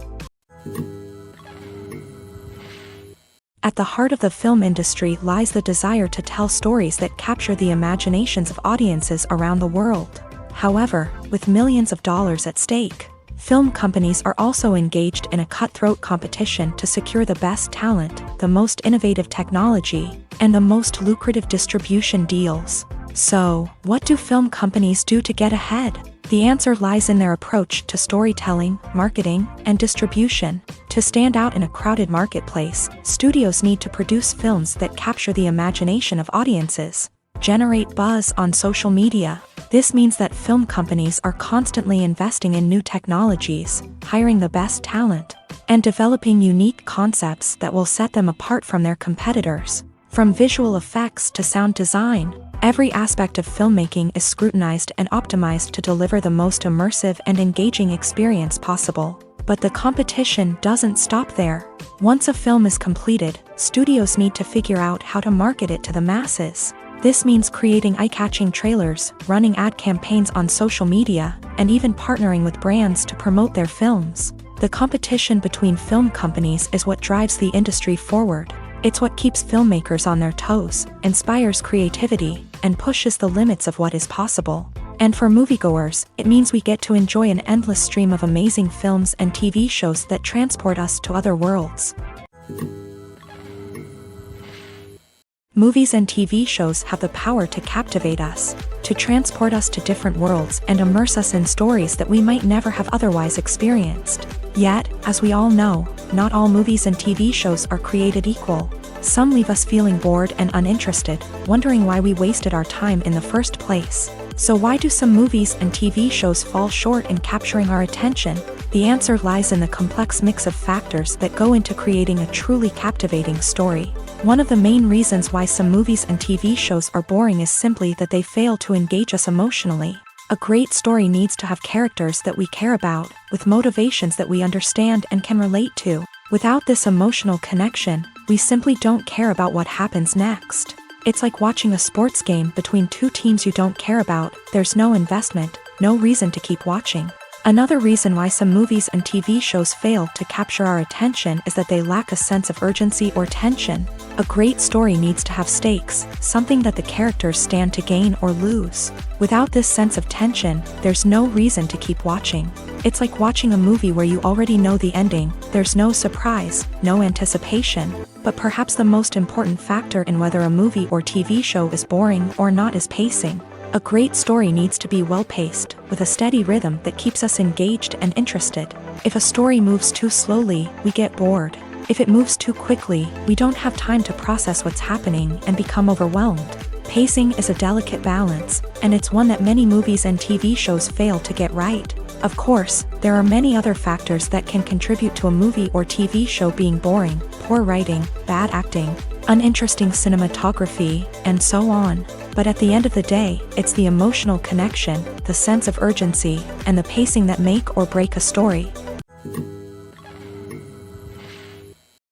Speaker 1: At the heart of the film industry lies the desire to tell stories that capture the imaginations of audiences around the world. However, with millions of dollars at stake, film companies are also engaged in a cutthroat competition to secure the best talent, the most innovative technology, and the most lucrative distribution deals. So, what do film companies do to get ahead? The answer lies in their approach to storytelling, marketing, and distribution. To stand out in a crowded marketplace, studios need to produce films that capture the imagination of audiences, generate buzz on social media. This means that film companies are constantly investing in new technologies, hiring the best talent, and developing unique concepts that will set them apart from their competitors. From visual effects to sound design, every aspect of filmmaking is scrutinized and optimized to deliver the most immersive and engaging experience possible. But the competition doesn't stop there. Once a film is completed, studios need to figure out how to market it to the masses. This means creating eye-catching trailers, running ad campaigns on social media, and even partnering with brands to promote their films. The competition between film companies is what drives the industry forward. It's what keeps filmmakers on their toes, inspires creativity, and pushes the limits of what is possible. And for moviegoers, it means we get to enjoy an endless stream of amazing films and TV shows that transport us to other worlds. Movies and TV shows have the power to captivate us, to transport us to different worlds and immerse us in stories that we might never have otherwise experienced. Yet, as we all know, not all movies and TV shows are created equal. Some leave us feeling bored and uninterested, wondering why we wasted our time in the first place. So why do some movies and TV shows fall short in capturing our attention? The answer lies in the complex mix of factors that go into creating a truly captivating story. One of the main reasons why some movies and TV shows are boring is simply that they fail to engage us emotionally. A great story needs to have characters that we care about, with motivations that we understand and can relate to. Without this emotional connection, we simply don't care about what happens next. It's like watching a sports game between two teams you don't care about. There's no investment, no reason to keep watching. Another reason why some movies and TV shows fail to capture our attention is that they lack a sense of urgency or tension. A great story needs to have stakes, something that the characters stand to gain or lose. Without this sense of tension, there's no reason to keep watching. It's like watching a movie where you already know the ending. There's no surprise, no anticipation. But perhaps the most important factor in whether a movie or TV show is boring or not is pacing. A great story needs to be well-paced, with a steady rhythm that keeps us engaged and interested. If a story moves too slowly, we get bored. If it moves too quickly, we don't have time to process what's happening and become overwhelmed. Pacing is a delicate balance, and it's one that many movies and TV shows fail to get right. Of course, there are many other factors that can contribute to a movie or TV show being boring: poor writing, bad acting, uninteresting cinematography, and so on. But at the end of the day, it's the emotional connection, the sense of urgency, and the pacing that make or break a story.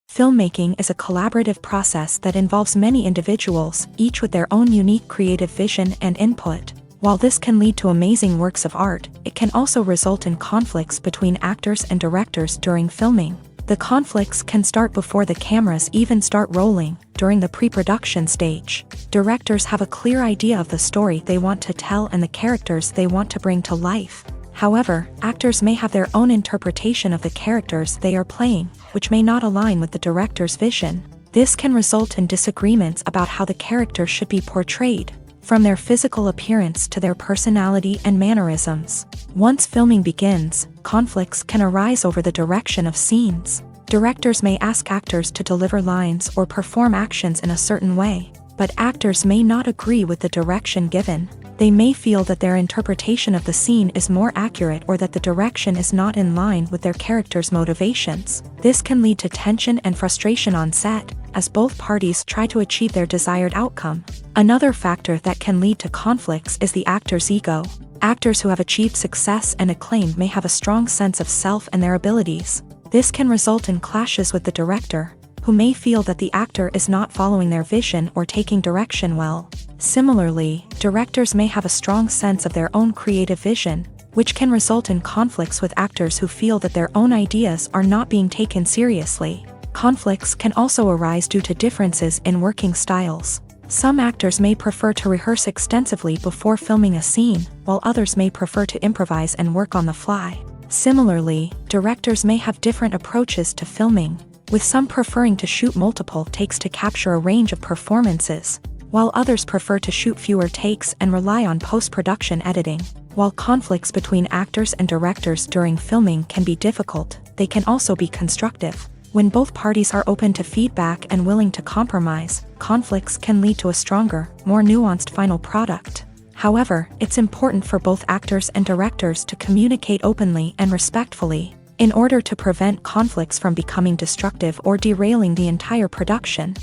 Speaker 1: Filmmaking is a collaborative process that involves many individuals, each with their own unique creative vision and input. While this can lead to amazing works of art, it can also result in conflicts between actors and directors during filming. The conflicts can start before the cameras even start rolling, during the pre-production stage. Directors have a clear idea of the story they want to tell and the characters they want to bring to life. However, actors may have their own interpretation of the characters they are playing, which may not align with the director's vision. This can result in disagreements about how the character should be portrayed, from their physical appearance to their personality and mannerisms. Once filming begins, conflicts can arise over the direction of scenes. Directors may ask actors to deliver lines or perform actions in a certain way. but actors may not agree with the direction given. They may feel that their interpretation of the scene is more accurate or that the direction is not in line with their character's motivations. This can lead to tension and frustration on set, as both parties try to achieve their desired outcome. Another factor that can lead to conflicts is the actor's ego. Actors who have achieved success and acclaim may have a strong sense of self and their abilities. This can result in clashes with the director, who may feel that the actor is not following their vision or taking direction well. Similarly, directors may have a strong sense of their own creative vision, which can result in conflicts with actors who feel that their own ideas are not being taken seriously. Conflicts can also arise due to differences in working styles. Some actors may prefer to rehearse extensively before filming a scene, while others may prefer to improvise and work on the fly. Similarly, directors may have different approaches to filming, with some preferring to shoot multiple takes to capture a range of performances, while others prefer to shoot fewer takes and rely on post-production editing. While conflicts between actors and directors during filming can be difficult, they can also be constructive. When both parties are open to feedback and willing to compromise, conflicts can lead to a stronger, more nuanced final product. However, it's important for both actors and directors to communicate openly and respectfully, in order to prevent conflicts from becoming destructive or derailing the entire production.